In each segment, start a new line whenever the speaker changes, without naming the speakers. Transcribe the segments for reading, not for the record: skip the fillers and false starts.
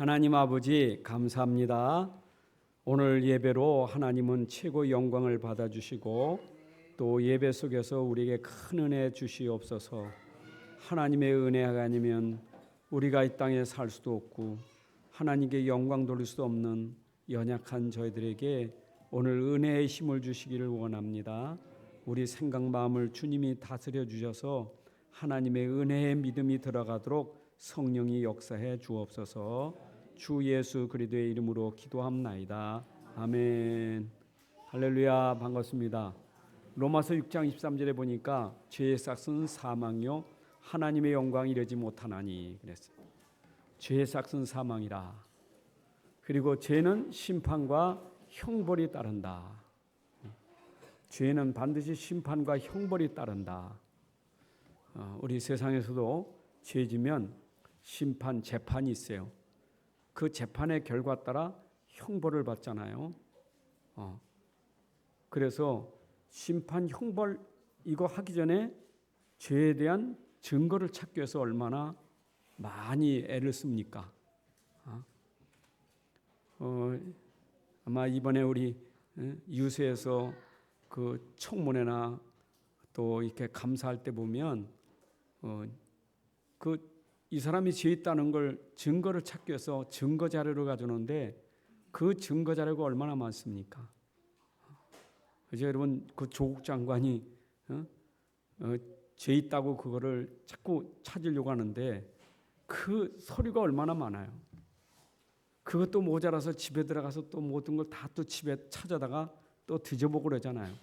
하나님 아버지 감사합니다. 오늘 예배로 하나님은 최고 영광을 받아주시고 또 예배 속에서 우리에게 큰 은혜 주시옵소서. 하나님의 은혜가 아니면 우리가 이 땅에 살 수도 없고 하나님께 영광 돌릴 수 없는 연약한 저희들에게 오늘 은혜의 힘을 주시기를 원합니다. 우리 생각 마음을 주님이 다스려 주셔서 하나님의 은혜의 믿음이 들어가도록 성령이 역사해 주옵소서. 주 예수 그리스도의 이름으로 기도합나이다. 아멘. 할렐루야. 반갑습니다. 로마서 6장 23절에 보니까 죄의 삭은 사망이요 하나님의 영광이 이르지 못하나니 그랬어요. 죄의 삭은 사망이라. 그리고 죄는 심판과 형벌이 따른다. 죄는 반드시 심판과 형벌이 따른다. 우리 세상에서도 죄지면 심판, 재판이 있어요. 그 재판의 결과 따라 형벌을 받잖아요. 그래서 심판, 형벌 이거 하기 전에 죄에 대한 증거를 찾기 위해서 얼마나 많이 애를 씁니까? 아마 이번에 우리 유세에서 그 청문회나 또 이렇게 감사할 때 보면 이 사람이 죄 있다는 걸 증거를 찾기 위해서 증거 자료를 가져오는데 그 증거 자료가 얼마나 많습니까? 그죠 여러분? 그 조국 장관이 죄 있다고 그거를 자꾸 찾으려고 하는데 그 서류가 얼마나 많아요. 그것도 모자라서 집에 들어가서 또 모든 걸 다 또 집에 찾아다가 또 뒤져보고 그러잖아요.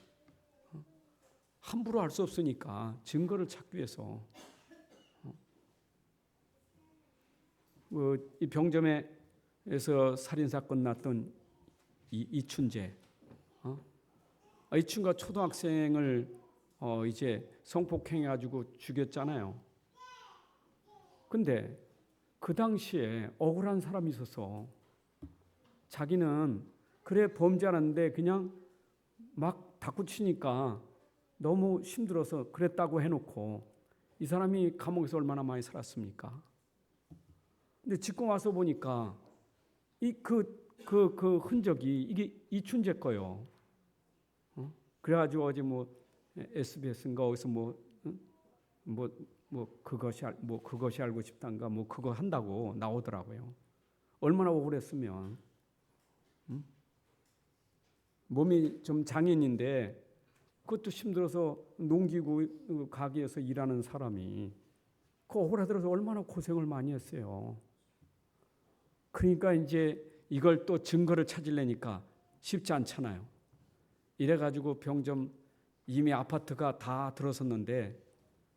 함부로 할 수 없으니까 증거를 찾기 위해서. 이 병점에서 살인사건 났던 이춘재, 이춘가 초등학생을 이제 성폭행해가지고 죽였잖아요. 근데 그 당시에 억울한 사람이 있어서 자기는 그래 범죄하는데 그냥 막 닥구치니까 너무 힘들어서 그랬다고 해놓고 이 사람이 감옥에서 얼마나 많이 살았습니까? 근데 짓고 와서 보니까 그 흔적이 이게 이춘재 거요. 그래가지고 어제 SBS인가 어디서 그것이 알고 싶단가 그거 한다고 나오더라고요. 얼마나 억울했으면. 몸이 좀 장애인인데 그것도 힘들어서 농기구 가게에서 일하는 사람이 그 억울하더라도 얼마나 고생을 많이 했어요. 그러니까 이제 이걸 또 증거를 찾으려니까 쉽지 않잖아요. 이래가지고 병점 이미 아파트가 다 들어섰는데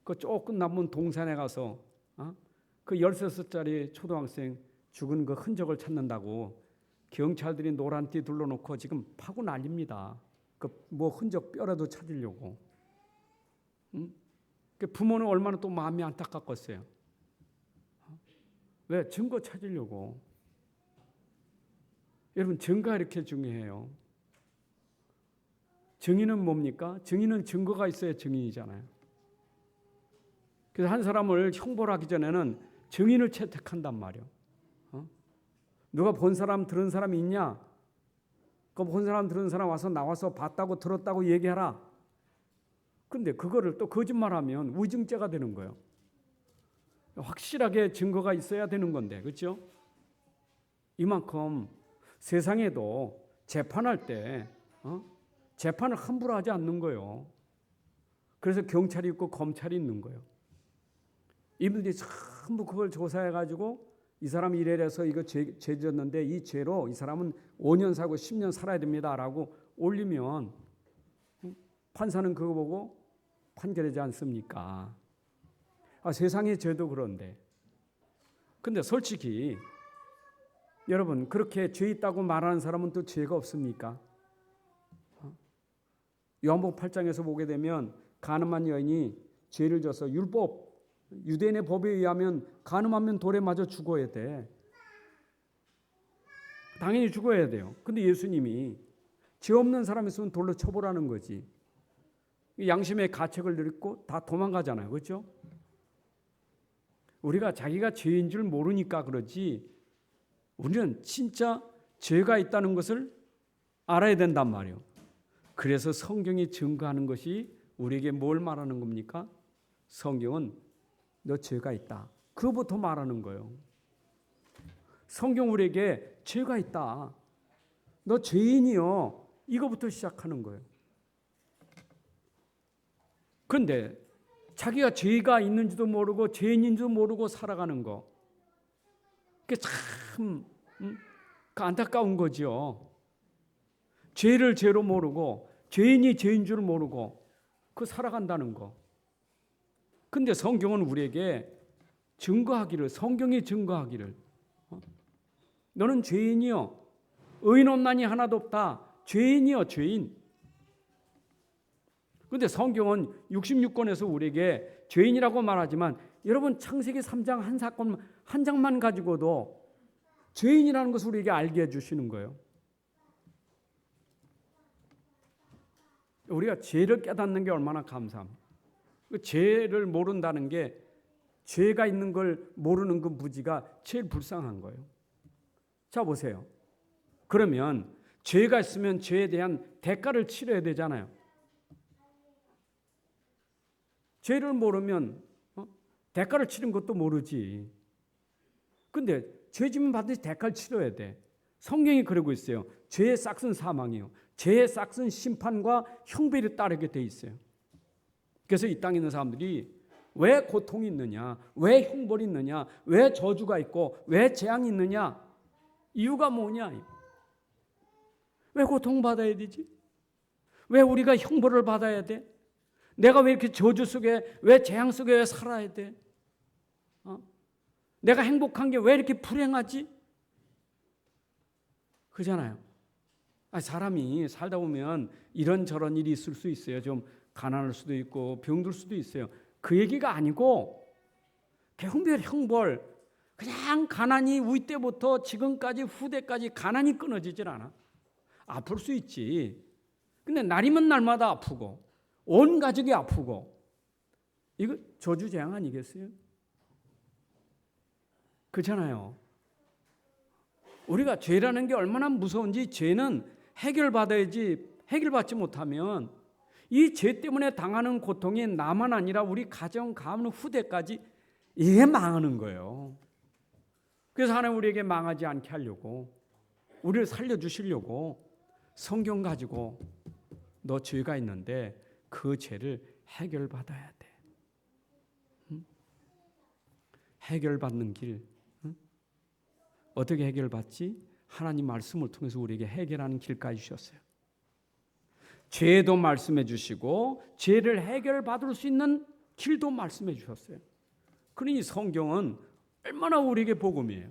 그 조금 남은 동산에 가서 그 13살짜리 초등학생 죽은 그 흔적을 찾는다고 경찰들이 노란띠 둘러놓고 지금 파고 난립니다. 그 흔적 뼈라도 찾으려고. 그 부모는 얼마나 또 마음이 안타깝겠어요. 왜? 증거 찾으려고. 여러분 증거가 이렇게 중요해요. 증인은 뭡니까? 증인은 증거가 있어야 증인이잖아요. 그래서 한 사람을 형벌하기 전에는 증인을 채택한단 말이에요. 누가 본 사람 들은 사람이 있냐? 그 본 사람 들은 사람 나와서 봤다고 들었다고 얘기하라. 근데 그거를 또 거짓말하면 위증죄가 되는 거예요. 확실하게 증거가 있어야 되는 건데, 그렇죠? 이만큼 세상에도 재판할 때 재판을 함부로 하지 않는 거예요. 그래서 경찰이 있고 검찰이 있는 거예요. 이분들이 전부 그걸 조사해가지고 이 사람이 이래서 이거 죄 졌는데 이 죄로 이 사람은 5년 살고 10년 살아야 됩니다라고 올리면 판사는 그거 보고 판결하지 않습니까? 세상의 죄도 그런데. 근데 솔직히 여러분 그렇게 죄 있다고 말하는 사람은 또 죄가 없습니까? 요한복음 8장에서 보게 되면 간음한 여인이 죄를 져서 율법 유대인의 법에 의하면 간음하면 돌에 맞아 죽어야 돼. 당연히 죽어야 돼요. 근데 예수님이 죄 없는 사람 있으면 돌로 쳐보라는 거지. 양심의 가책을 느끼고 다 도망가잖아요. 그렇죠? 우리가 자기가 죄인 줄 모르니까 그러지 우리는 진짜 죄가 있다는 것을 알아야 된단 말이에요. 그래서 성경이 증거하는 것이 우리에게 뭘 말하는 겁니까? 성경은 너 죄가 있다. 그거부터 말하는 거예요. 성경 우리에게 죄가 있다. 너 죄인이요. 이거부터 시작하는 거예요. 그런데 자기가 죄가 있는지도 모르고 죄인인지도 모르고 살아가는 거. 그게 참 안타까운 거죠. 죄를 죄로 모르고 죄인이 죄인 줄 모르고 그 살아간다는 거. 근데 성경은 우리에게 증거하기를, 성경이 증거하기를 너는 죄인이요. 의인 없나니 하나도 없다. 죄인이요, 죄인. 그런데 성경은 66권에서 우리에게 죄인이라고 말하지만 여러분 창세기 3장 한 사건 한 장만 가지고도 죄인이라는 것을 우리에게 알게 해주시는 거예요. 우리가 죄를 깨닫는 게 얼마나 감사합니다. 그 죄를 모른다는 게 죄가 있는 걸 모르는 그 무지가 제일 불쌍한 거예요. 자 보세요. 그러면 죄가 있으면 죄에 대한 대가를 치러야 되잖아요. 죄를 모르면 대가를 치는 것도 모르지. 근데 죄 지면 반드시 대가를 치러야 돼. 성경이 그러고 있어요. 죄의 싹은 사망이요. 죄의 싹은 심판과 형벌이 따르게 돼 있어요. 그래서 이 땅에 있는 사람들이 왜 고통이 있느냐, 왜 형벌이 있느냐, 왜 저주가 있고 왜 재앙이 있느냐, 이유가 뭐냐? 왜 고통받아야 되지? 왜 우리가 형벌을 받아야 돼? 내가 왜 이렇게 저주 속에, 왜 재앙 속에 왜 살아야 돼? 내가 행복한 게 왜 이렇게 불행하지? 그잖아요. 사람이 살다 보면 이런저런 일이 있을 수 있어요. 좀 가난할 수도 있고 병들 수도 있어요. 그 얘기가 아니고 배움별 형벌, 그냥 가난이 우리 때부터 지금까지 후대까지 가난이 끊어지질 않아. 아플 수 있지. 근데 날이면 날마다 아프고 온 가족이 아프고 이거 저주재앙 아니겠어요? 그렇잖아요. 우리가 죄라는 게 얼마나 무서운지, 죄는 해결받아야지, 해결받지 못하면 이 죄 때문에 당하는 고통이 나만 아니라 우리 가정, 가문, 후대까지 이게 망하는 거예요. 그래서 하나님 우리에게 망하지 않게 하려고, 우리를 살려주시려고 성경 가지고 너 죄가 있는데 그 죄를 해결받아야 돼. 해결받는 길. 어떻게 해결받지? 하나님 말씀을 통해서 우리에게 해결하는 길까지 주셨어요. 죄도 말씀해 주시고 죄를 해결받을 수 있는 길도 말씀해 주셨어요. 그러니 성경은 얼마나 우리에게 복음이에요.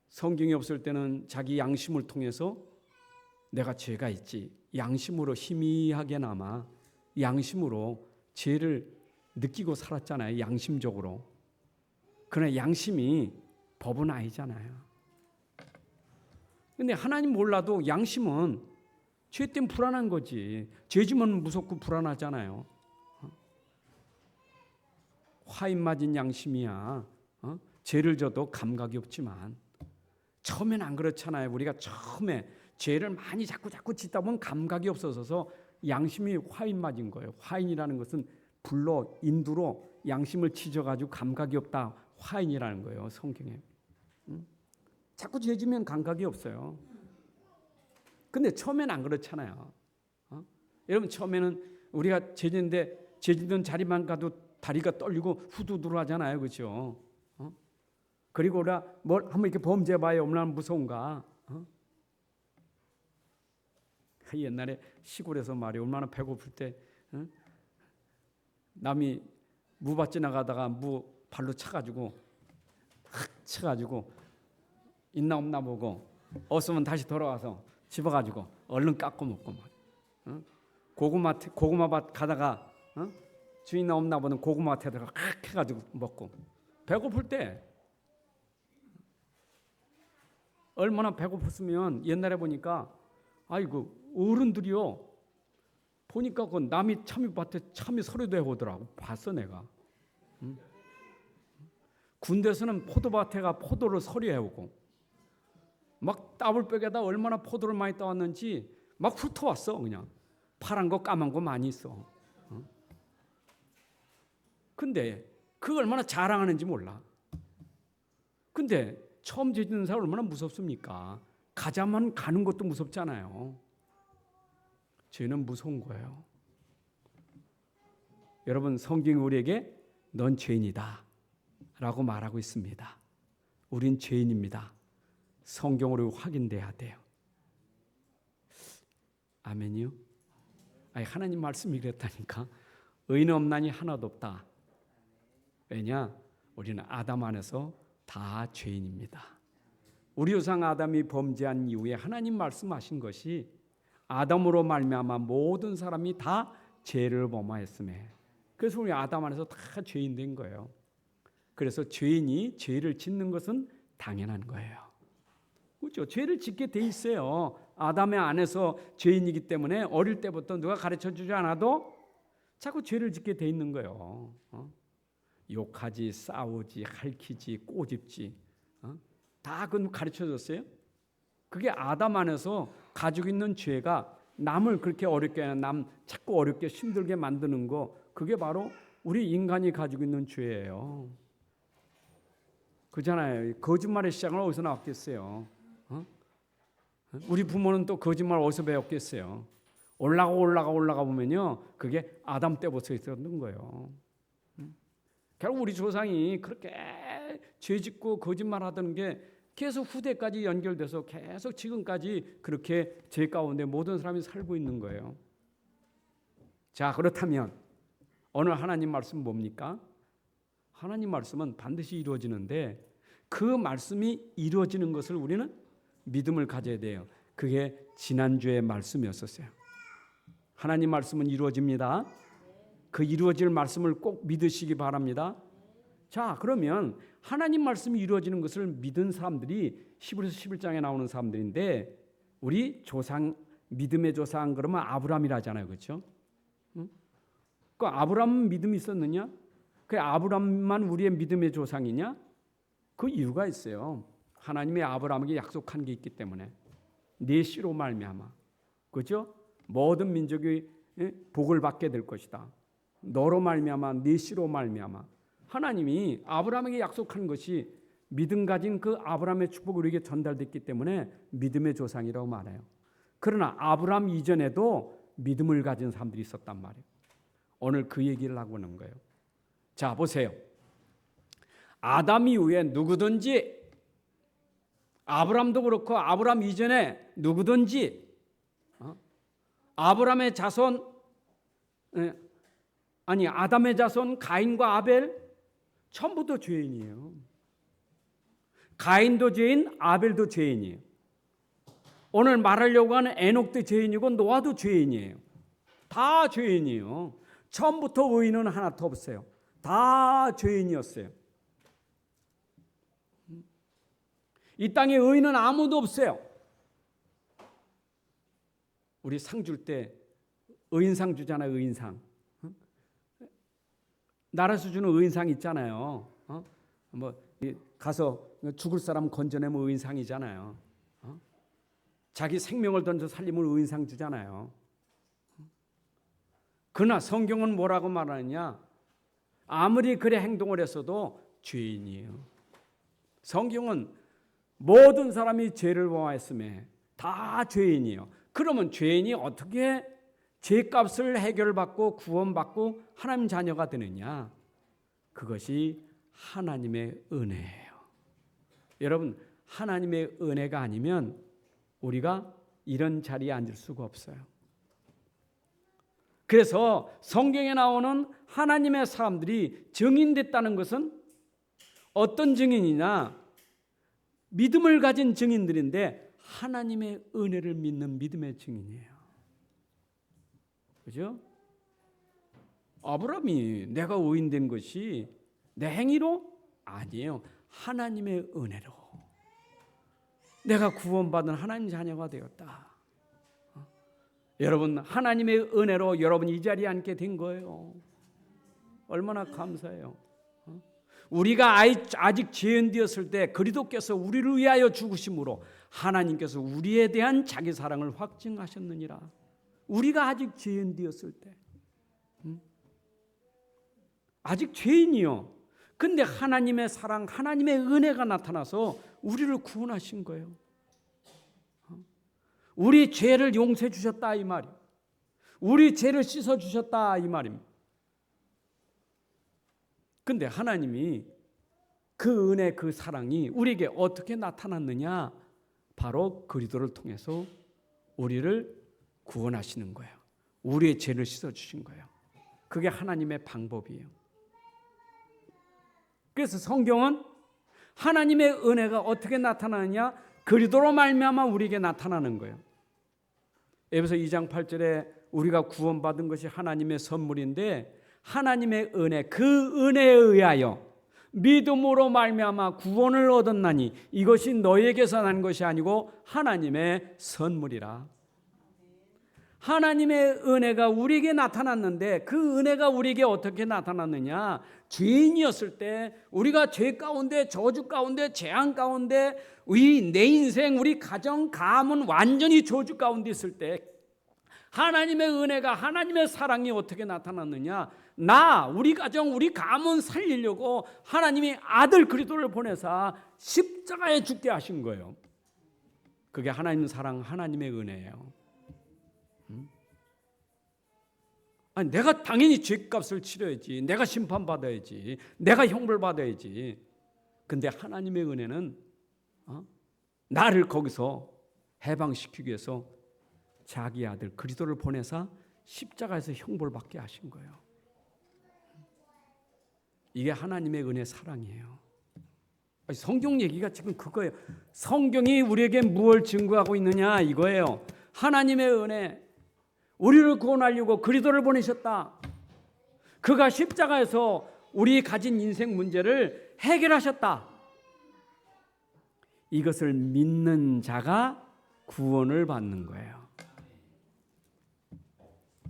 성경이 없을 때는 자기 양심을 통해서 내가 죄가 있지, 양심으로 희미하게나마 양심으로 죄를 느끼고 살았잖아요. 양심적으로. 그러나 양심이 법은 아니잖아요. 근데 하나님 몰라도 양심은 죄 때문에 불안한 거지. 죄 지면 무섭고 불안하잖아요. 화인 맞은 양심이야. 죄를 져도 감각이 없지만 처음엔 안 그렇잖아요. 우리가 처음에 죄를 많이 자꾸 짓다 보면 감각이 없어서 양심이 화인 맞은 거예요. 화인이라는 것은 불로 인두로 양심을 치져가지고 감각이 없다. 화인이라는 거예요. 성경에. 자꾸 죄 지면 감각이 없어요. 근데 처음엔 안 그렇잖아요. 여러분 처음에는 우리가 죄 짓는데 죄 짓는 자리만 가도 다리가 떨리고 후두두루 하잖아요. 그렇죠? 그리고 우리가 뭘 한번 이렇게 범죄해봐야 얼마나 무서운가. 옛날에 시골에서 말이에요. 얼마나 배고플 때 남이 무밭 지나가다가 무 발로 차가지고 확 쳐가지고 있나 없나 보고 없으면 다시 돌아와서 집어가지고 얼른 깎고 먹고 고구마밭 가다가 주인 있나 없나 보는 고구마밭에다가 확 해가지고 먹고 배고플 때 얼마나 배고팠으면 옛날에 보니까 아이고 어른들이요 보니까 그 남이 참이밭에 참이 서리도 해오더라고. 봤어 내가. 군대에서는 포도밭에가 포도를 서리해오고 막 따블백에다 얼마나 포도를 많이 따왔는지 막 훑어왔어. 그냥 파란 거 까만 거 많이 있어. 근데 그걸 얼마나 자랑하는지 몰라. 근데 처음 죄 짓는 사람 얼마나 무섭습니까? 가자만 가는 것도 무섭잖아요. 죄는 무서운 거예요. 여러분, 성경이 우리에게 넌 죄인이다 라고 말하고 있습니다. 우린 죄인입니다. 성경으로 확인돼야 돼요. 아멘이요? 아니, 하나님 말씀이 그랬다니까. 의인 없나니 하나도 없다. 왜냐? 우리는 아담 안에서 다 죄인입니다. 우리 조상 아담이 범죄한 이후에 하나님 말씀하신 것이 아담으로 말미암아 모든 사람이 다 죄를 범하였음에, 그래서 우리 아담 안에서 다 죄인 된 거예요. 그래서 죄인이 죄를 짓는 것은 당연한 거예요. 그렇죠? 죄를 짓게 돼 있어요. 아담의 안에서 죄인이기 때문에 어릴 때부터 누가 가르쳐 주지 않아도 자꾸 죄를 짓게 돼 있는 거예요. 욕하지, 싸우지, 할퀴지, 꼬집지, 다 그건 가르쳐 줬어요. 그게 아담 안에서 가지고 있는 죄가 남을 그렇게 어렵게, 남 자꾸 어렵게 힘들게 만드는 거, 그게 바로 우리 인간이 가지고 있는 죄예요. 그잖아요. 거짓말의 시작은 어디서 나왔겠어요? 우리 부모는 또 거짓말 어디서 배웠겠어요? 올라가 보면요, 그게 아담 때부터 있었던 거예요. 결국 우리 조상이 그렇게 죄짓고 거짓말하던 게 계속 후대까지 연결돼서 계속 지금까지 그렇게 죄 가운데 모든 사람이 살고 있는 거예요. 자, 그렇다면 오늘 하나님 말씀 뭡니까? 하나님 말씀은 반드시 이루어지는데 그 말씀이 이루어지는 것을 우리는 믿음을 가져야 돼요. 그게 지난주의 말씀이었었어요. 하나님 말씀은 이루어집니다. 그 이루어질 말씀을 꼭 믿으시기 바랍니다. 자, 그러면 하나님 말씀이 이루어지는 것을 믿은 사람들이 히브리서 11장에 나오는 사람들인데, 우리 조상, 믿음의 조상 그러면 아브라함이라잖아요. 그렇죠? 그 아브라함 믿음이 있었느냐? 그 아브라함만 우리의 믿음의 조상이냐? 그 이유가 있어요. 하나님이 아브라함에게 약속한 게 있기 때문에. 네 씨로 말미암아, 그렇죠? 모든 민족이 복을 받게 될 것이다. 너로 말미암아, 네 씨로 말미암아. 하나님이 아브라함에게 약속한 것이 믿음 가진 그 아브라함의 축복이 우리에게 전달됐기 때문에 믿음의 조상이라고 말해요. 그러나 아브라함 이전에도 믿음을 가진 사람들이 있었단 말이에요. 오늘 그 얘기를 하고 있는 거예요. 자, 보세요. 아담 이후에 누구든지, 아브라함도 그렇고 아브라함 이전에 누구든지 아브라함의 자손, 아담의 자손 가인과 아벨 전부 다 죄인이에요. 가인도 죄인, 아벨도 죄인이에요. 오늘 말하려고 하는 에녹도 죄인이고 노아도 죄인이에요. 다 죄인이에요. 처음부터 의인은 하나도 없어요. 다 죄인이었어요. 이 땅에 의인은 아무도 없어요. 우리 상 줄 때 의인상 주잖아요. 의인상. 나라에서 주는 의인상 있잖아요. 뭐 가서 죽을 사람 건져내면 의인상이잖아요. 자기 생명을 던져 살리면 의인상 주잖아요. 그러나 성경은 뭐라고 말하느냐? 아무리 그래 행동을 했어도 죄인이에요. 성경은 모든 사람이 죄를 범하였음에 다 죄인이에요. 그러면 죄인이 어떻게 죄값을 해결받고 구원받고 하나님 자녀가 되느냐? 그것이 하나님의 은혜예요. 여러분, 하나님의 은혜가 아니면 우리가 이런 자리에 앉을 수가 없어요. 그래서 성경에 나오는 하나님의 사람들이 증인됐다는 것은 어떤 증인이냐? 믿음을 가진 증인들인데 하나님의 은혜를 믿는 믿음의 증인이에요. 그죠? 아브라함이 내가 의인된 것이 내 행위로? 아니에요. 하나님의 은혜로. 내가 구원받은 하나님 자녀가 되었다. 여러분, 하나님의 은혜로 여러분이 이 자리에 앉게 된 거예요. 얼마나 감사해요. 우리가 아직 죄인 되었을 때 그리스도께서 우리를 위하여 죽으심으로 하나님께서 우리에 대한 자기 사랑을 확증하셨느니라. 우리가 아직 죄인 되었을 때, 아직 죄인이요. 근데 하나님의 사랑, 하나님의 은혜가 나타나서 우리를 구원하신 거예요. 우리 죄를 용서해 주셨다 이 말이에요. 우리 죄를 씻어 주셨다 이 말입니다. 근데 하나님이 그 은혜, 그 사랑이 우리에게 어떻게 나타났느냐? 바로 그리스도를 통해서 우리를 구원하시는 거예요. 우리의 죄를 씻어 주신 거예요. 그게 하나님의 방법이에요. 그래서 성경은 하나님의 은혜가 어떻게 나타나느냐? 그리스도로 말미암아 우리에게 나타나는 거예요. 에베소 2장 8절에 우리가 구원받은 것이 하나님의 선물인데 하나님의 은혜, 그 은혜에 의하여 믿음으로 말미암아 구원을 얻었나니 이것이 너희에게서 난 것이 아니고 하나님의 선물이라. 하나님의 은혜가 우리에게 나타났는데 그 은혜가 우리에게 어떻게 나타났느냐? 죄인이었을 때 우리가 죄 가운데, 저주 가운데, 재앙 가운데, 내 인생, 우리 가정, 가문 완전히 저주 가운데 있을 때 하나님의 은혜가, 하나님의 사랑이 어떻게 나타났느냐? 우리 가정, 우리 가문 살리려고 하나님이 아들 그리스도를 보내사 십자가에 죽게 하신 거예요. 그게 하나님 사랑, 하나님의 은혜예요. 아니, 내가 당연히 죄값을 치러야지. 내가 심판받아야지. 내가 형벌받아야지. 근데 하나님의 은혜는 나를 거기서 해방시키기 위해서 자기 아들 그리스도를 보내사 십자가에서 형벌받게 하신 거예요. 이게 하나님의 은혜 사랑이에요. 성경 얘기가 지금 그거예요. 성경이 우리에게 무엇을 증거하고 있느냐 이거예요. 하나님의 은혜, 우리를 구원하려고 그리스도를 보내셨다. 그가 십자가에서 우리 가진 인생 문제를 해결하셨다. 이것을 믿는 자가 구원을 받는 거예요.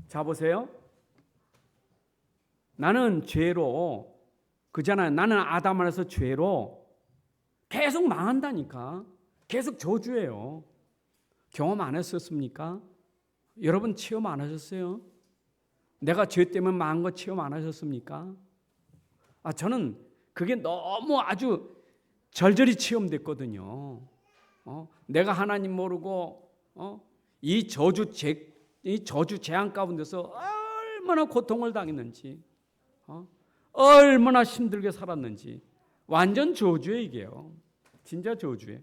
자 보세요. 나는 죄로 그잖아요. 나는 아담 안에서 죄로 계속 망한다니까. 계속 저주예요. 경험 안 했었습니까? 여러분 체험 안 하셨어요? 내가 죄 때문에 망한 거 체험 안 하셨습니까? 저는 그게 너무 아주 절절히 체험됐거든요. 내가 하나님 모르고 이 저주 재앙 가운데서 얼마나 고통을 당했는지, 얼마나 힘들게 살았는지. 완전 저주예요 이게요. 진짜 저주예요.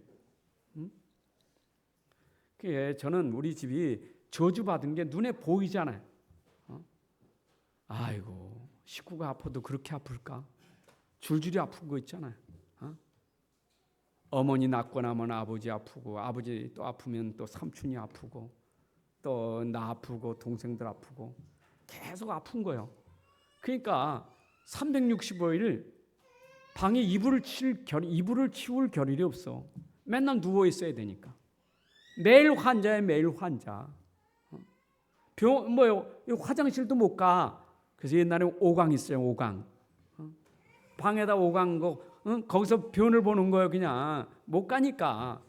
그게 저는 우리 집이 저주받은 게 눈에 보이잖아요. 아이고, 식구가 아파도 그렇게 아플까? 줄줄이 아픈 거 있잖아요. 어머니 낳고 나면 아버지 아프고, 아버지 또 아프면 또 삼촌이 아프고, 또 나 아프고, 동생들 아프고, 계속 아픈 거예요. 그러니까 365일 방에 이불을 치울 겨를이 없어. 맨날 누워 있어야 되니까. 매일 환자예요, 매일 환자. 화장실도 못 가. 그래서 옛날에 5강 있어요, 5강. 방에다 5강 거기서 변을 보는 거예요, 그냥. 못 가니까.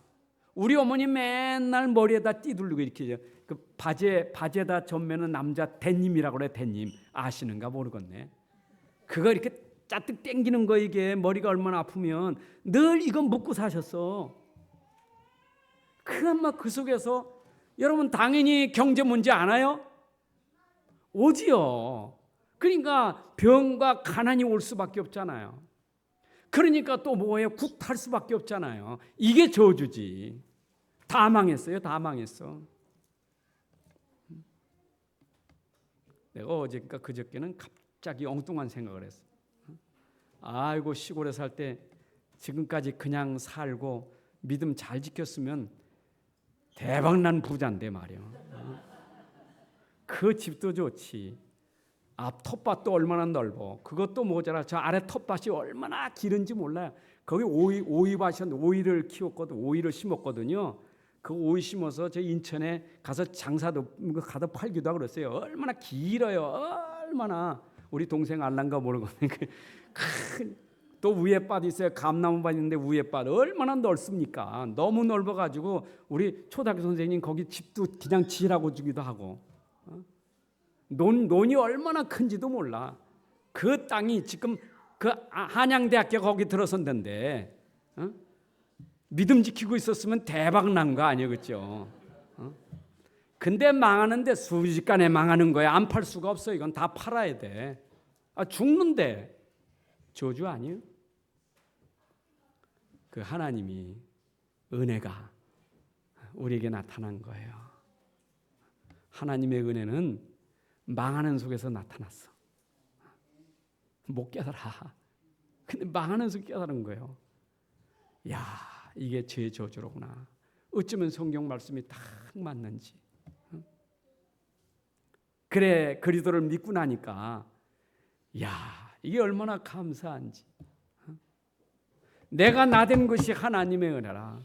우리 어머니 맨날 머리에다 띠두르고 이렇게 그 바지에다 전면은 남자 대님이라고 그래, 대님. 아시는가 모르겠네. 그거 이렇게 짜뜩 땡기는 거, 이게 머리가 얼마나 아프면 늘 이거 묶고 사셨어. 그 속에서 여러분 당연히 경제 문제 알아요? 오지요. 그러니까 병과 가난이 올 수밖에 없잖아요. 그러니까 또 뭐예요? 구탈 수밖에 없잖아요. 이게 저주지. 다 망했어요. 다 망했어. 내가 어제니까 그저께는 갑자기 엉뚱한 생각을 했어. 아이고, 시골에 살 때 지금까지 그냥 살고 믿음 잘 지켰으면 대박난 부자인데 말이야. 그 집도 좋지. 앞 텃밭도 얼마나 넓어. 그것도 모자라. 저 아래 텃밭이 얼마나 길은지 몰라요. 거기 오이밭이었는데 오이를 키웠거든. 오이를 심었거든요. 그 오이 심어서 저 인천에 가서 장사도 가서 팔기도 하고 그랬어요. 얼마나 길어요. 얼마나. 우리 동생 알란가 모르겠네. 큰 또 위에 밭 있어요. 감나무 밭 있는데 위에 밭 얼마나 넓습니까? 너무 넓어가지고 우리 초등학교 선생님 거기 집도 그냥 지라고 주기도 하고, 논이 얼마나 큰지도 몰라. 그 땅이 지금 그 한양대학교 거기 들어선던데, 믿음 지키고 있었으면 대박 난 거 아니에요, 그렇죠? 근데 망하는데 순식간에 망하는 거야. 안 팔 수가 없어. 이건 다 팔아야 돼. 죽는데 저주 아니에요? 그 하나님이 은혜가 우리에게 나타난 거예요. 하나님의 은혜는 망하는 속에서 나타났어. 못 깨달아. 근데 망하는 속에 깨달은 거예요. 야, 이게 제 저주로구나. 어쩌면 성경 말씀이 딱 맞는지. 그래, 그리스도를 믿고 나니까 야, 이게 얼마나 감사한지. 내가 나된 것이 하나님의 은혜라.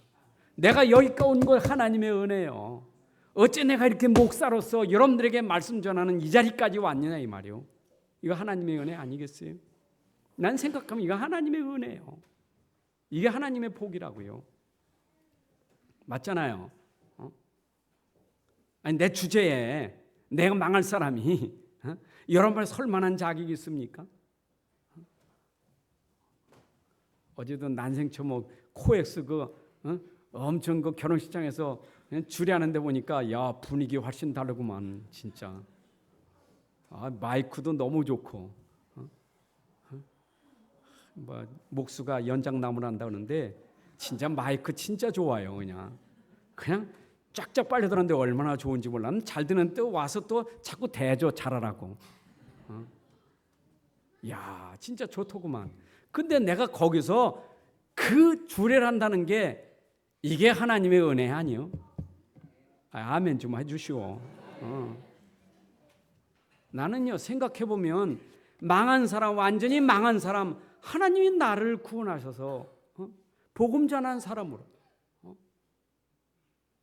내가 여기까지 온 것 하나님의 은혜요. 어째 내가 이렇게 목사로서 여러분들에게 말씀 전하는 이 자리까지 왔느냐 이 말이요. 이거 하나님의 은혜 아니겠어요? 난 생각하면 이거 하나님의 은혜요. 이게 하나님의 복이라고요. 맞잖아요. 아니 내 주제에 내가 망할 사람이 여러분을 설만한 자격이 있습니까? 어제도 난생처목 코엑스 엄청 그 결혼식장에서 주례하는데 보니까 야 분위기 훨씬 다르구만 진짜. 마이크도 너무 좋고 뭐 목수가 연장나무를 한다는데 진짜 마이크 진짜 좋아요. 그냥 쫙쫙 빨려 들었는데 얼마나 좋은지 몰라. 잘 듣는데 와서 또 자꾸 대줘 잘하라고. 야 진짜 좋더구만. 근데 내가 거기서 그 주례를 한다는 게 이게 하나님의 은혜 아니요? 아멘 좀 해주시오. 나는요 생각해보면 망한 사람, 완전히 망한 사람, 하나님이 나를 구원하셔서 복음 전한 사람으로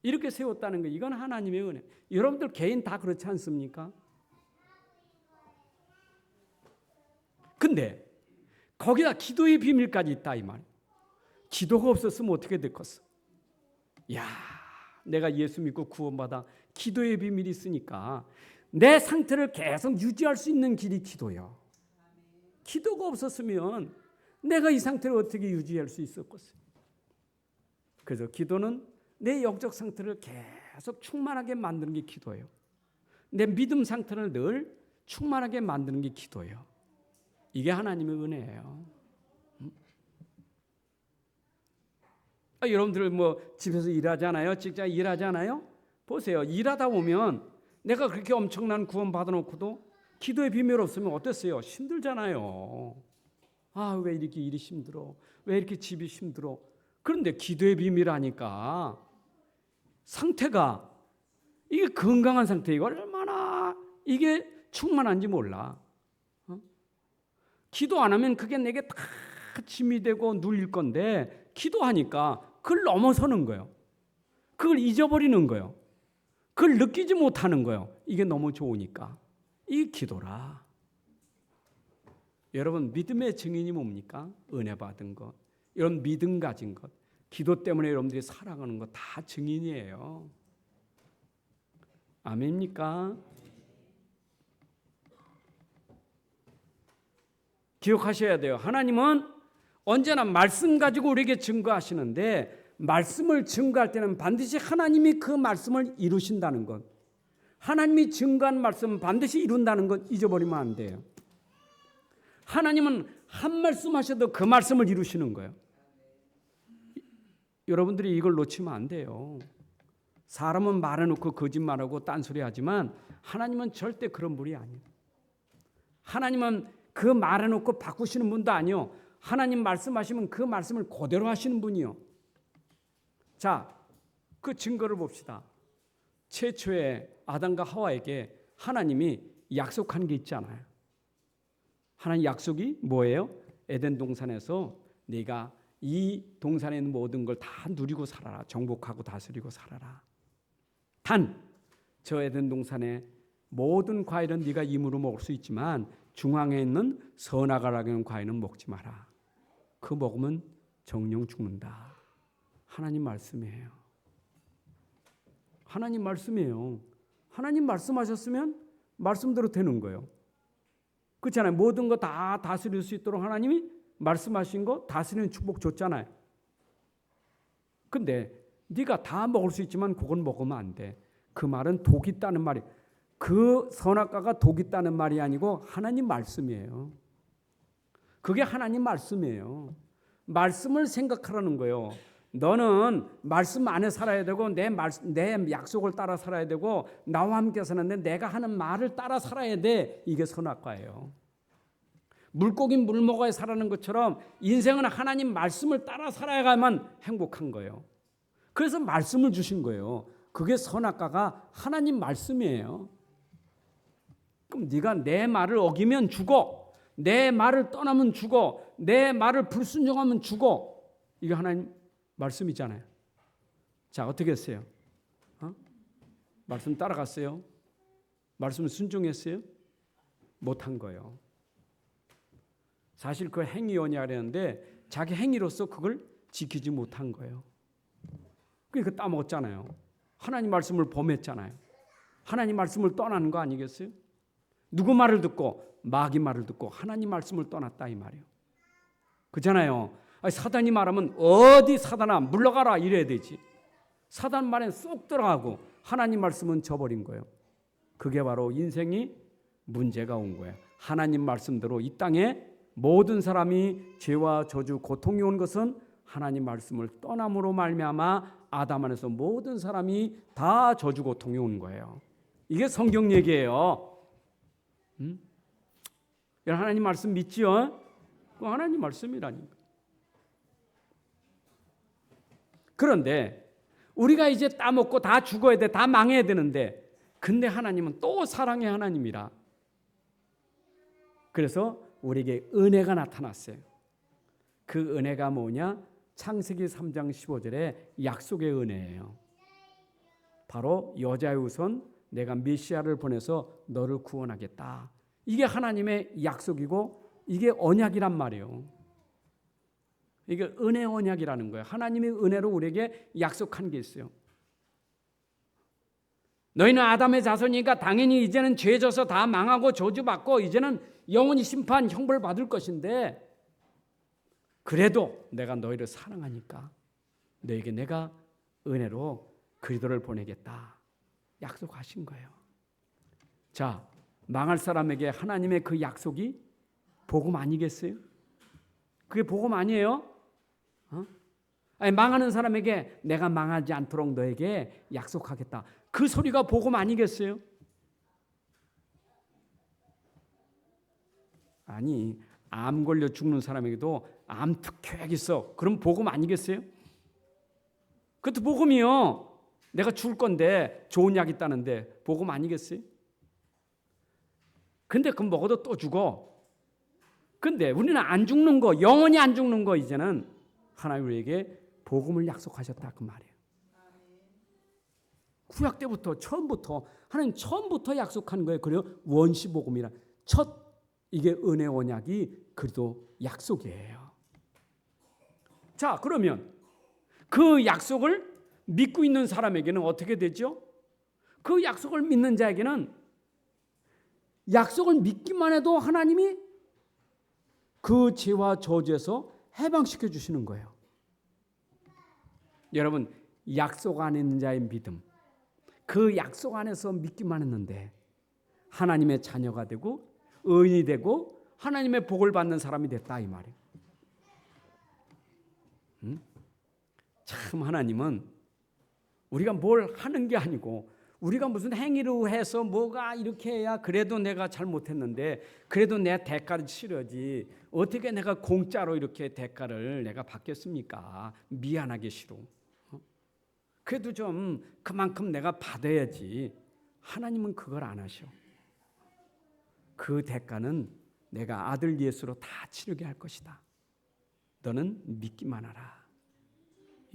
이렇게 세웠다는 거, 이건 하나님의 은혜. 여러분들 개인 다 그렇지 않습니까? 근데 거기다 기도의 비밀까지 있다 이 말. 기도가 없었으면 어떻게 됐겠어? 야, 내가 예수 믿고 구원받아 기도의 비밀이 있으니까 내 상태를 계속 유지할 수 있는 길이 기도요. 기도가 없었으면 내가 이 상태를 어떻게 유지할 수 있었겠어요? 그래서 기도는 내 영적 상태를 계속 충만하게 만드는 게 기도예요. 내 믿음 상태를 늘 충만하게 만드는 게 기도예요. 이게 하나님의 은혜예요. 여러분들 뭐 집에서 일하잖아요. 직장 일하잖아요. 보세요. 일하다 보면 내가 그렇게 엄청난 구원 받아놓고도 기도의 비밀 없으면 어땠어요? 힘들잖아요. 왜 이렇게 일이 힘들어? 왜 이렇게 집이 힘들어? 그런데 기도의 비밀 하니까 상태가 이게 건강한 상태, 이거 얼마나 이게 충만한지 몰라. 기도 안 하면 그게 내게 다 짐이 되고 눌릴 건데 기도하니까 그걸 넘어서는 거예요. 그걸 잊어버리는 거예요. 그걸 느끼지 못하는 거예요. 이게 너무 좋으니까. 이 기도라. 여러분 믿음의 증인이 뭡니까? 은혜 받은 것, 이런 믿음 가진 것, 기도 때문에 여러분들이 살아가는 것 다 증인이에요. 아멘입니까? 기억하셔야 돼요. 하나님은 언제나 말씀 가지고 우리에게 증거하시는데 말씀을 증거할 때는 반드시 하나님이 그 말씀을 이루신다는 것, 하나님이 증거한 말씀은 반드시 이룬다는 것 잊어버리면 안 돼요. 하나님은 한 말씀 하셔도 그 말씀을 이루시는 거예요. 여러분들이 이걸 놓치면 안 돼요. 사람은 말해놓고 거짓말하고 딴소리하지만 하나님은 절대 그런 분이 아니에요. 하나님은 그 말해놓고 바꾸시는 분도 아니요. 하나님 말씀하시면 그 말씀을 그대로 하시는 분이요. 자, 그 증거를 봅시다. 최초의 아담과 하와에게 하나님이 약속한 게 있잖아요. 하나님 약속이 뭐예요? 에덴 동산에서 네가 이 동산에 있는 모든 걸 다 누리고 살아라. 정복하고 다스리고 살아라. 단, 저 에덴 동산의 모든 과일은 네가 임으로 먹을 수 있지만 중앙에 있는 선악을 알게 하는 과일은 먹지 마라. 그 먹으면 정령 죽는다. 하나님 말씀이에요. 하나님 말씀이에요. 하나님 말씀하셨으면 말씀대로 되는 거예요. 그렇잖아요. 모든 거 다 다스릴 수 있도록 하나님이 말씀하신 거 다스리는 축복 줬잖아요. 근데 네가 다 먹을 수 있지만 그건 먹으면 안 돼. 그 말은 독 있다는 말이, 그 선악과가 독 있다는 말이 아니고 하나님 말씀이에요. 그게 하나님 말씀이에요. 말씀을 생각하라는 거예요. 너는 말씀 안에 살아야 되고 내 약속을 따라 살아야 되고 나와 함께 사는데 내가 하는 말을 따라 살아야 돼. 이게 선악과예요. 물고기 물 먹어야 살아는 것처럼 인생은 하나님 말씀을 따라 살아야만 행복한 거예요. 그래서 말씀을 주신 거예요. 그게 선악과가 하나님 말씀이에요. 그럼 네가 내 말을 어기면 죽어. 내 말을 떠나면 죽어. 내 말을 불순종하면 죽어. 이게 하나님 말씀이잖아요. 자, 어떻게 했어요? 말씀 따라갔어요? 말씀 순종했어요? 못한 거예요. 사실 그 행위 언약이었는데 자기 행위로서 그걸 지키지 못한 거예요. 그러니까 따먹었잖아요. 하나님 말씀을 범했잖아요. 하나님 말씀을 떠나는 거 아니겠어요? 누구 말을 듣고? 마귀 말을 듣고 하나님 말씀을 떠났다 이 말이에요. 그잖아요. 사단이 말하면 어디 사단아 물러가라 이래야 되지. 사단 말에 쏙 들어가고 하나님 말씀은 저버린 거예요. 그게 바로 인생이 문제가 온 거예요. 하나님 말씀대로 이 땅에 모든 사람이 죄와 저주 고통이 온 것은 하나님 말씀을 떠남으로 말미암아 아담 안에서 모든 사람이 다 저주 고통이 온 거예요. 이게 성경 얘기예요. 하나님 말씀 믿지요? 그 하나님 말씀이라니까. 그런데 우리가 이제 따먹고 다 죽어야 돼, 다 망해야 되는데, 근데 하나님은 또 사랑의 하나님이라. 그래서 우리에게 은혜가 나타났어요. 그 은혜가 뭐냐? 창세기 3장 15절에 약속의 은혜예요. 바로 여자의 후손 내가 메시아를 보내서 너를 구원하겠다. 이게 하나님의 약속이고 이게 언약이란 말이에요. 이게 은혜 언약이라는 거예요. 하나님의 은혜로 우리에게 약속한 게 있어요. 너희는 아담의 자손이니까 당연히 이제는 죄 져서 다 망하고 저주받고 이제는 영원히 심판 형벌 받을 것인데, 그래도 내가 너희를 사랑하니까 너에게 내가 은혜로 그리스도를 보내겠다 약속하신 거예요. 자, 망할 사람에게 하나님의 그 약속이 복음 아니겠어요? 그게 복음 아니에요? 아니, 망하는 사람에게 내가 망하지 않도록 너에게 약속하겠다. 그 소리가 복음 아니겠어요? 아니, 암 걸려 죽는 사람에게도 암 특효약 있어. 그럼 복음 아니겠어요? 그것도 복음이요. 내가 죽을 건데 좋은 약 있다는데 복음 아니겠어요? 근데 그거 먹어도 또 죽어. 근데 우리는 안 죽는 거, 영원히 안 죽는 거, 이제는 하나님 우리에게 복음을 약속하셨다 그 말이에요. 구약 때부터 처음부터 하나님 처음부터 약속한 거예요. 그래요. 원시 복음이라 첫 이게 은혜 언약이 그래도 약속이에요. 자, 그러면 그 약속을 믿고 있는 사람에게는 어떻게 되죠? 그 약속을 믿는 자에게는 약속을 믿기만 해도 하나님이 그 죄와 저주에서 해방시켜 주시는 거예요. 여러분, 약속 안에 있는 자의 믿음, 그 약속 안에서 믿기만 했는데 하나님의 자녀가 되고 의인이 되고 하나님의 복을 받는 사람이 됐다 이 말이에요. 참 하나님은 우리가 뭘 하는 게 아니고 우리가 무슨 행위로 해서 뭐가 이렇게 해야 그래도 내가 잘못했는데 그래도 내 대가를 치러지 어떻게 내가 공짜로 이렇게 대가를 내가 받겠습니까? 미안하게 싫어. 그래도 좀 그만큼 내가 받아야지. 하나님은 그걸 안 하셔. 그 대가는 내가 아들 예수로 다 치르게 할 것이다. 너는 믿기만 하라.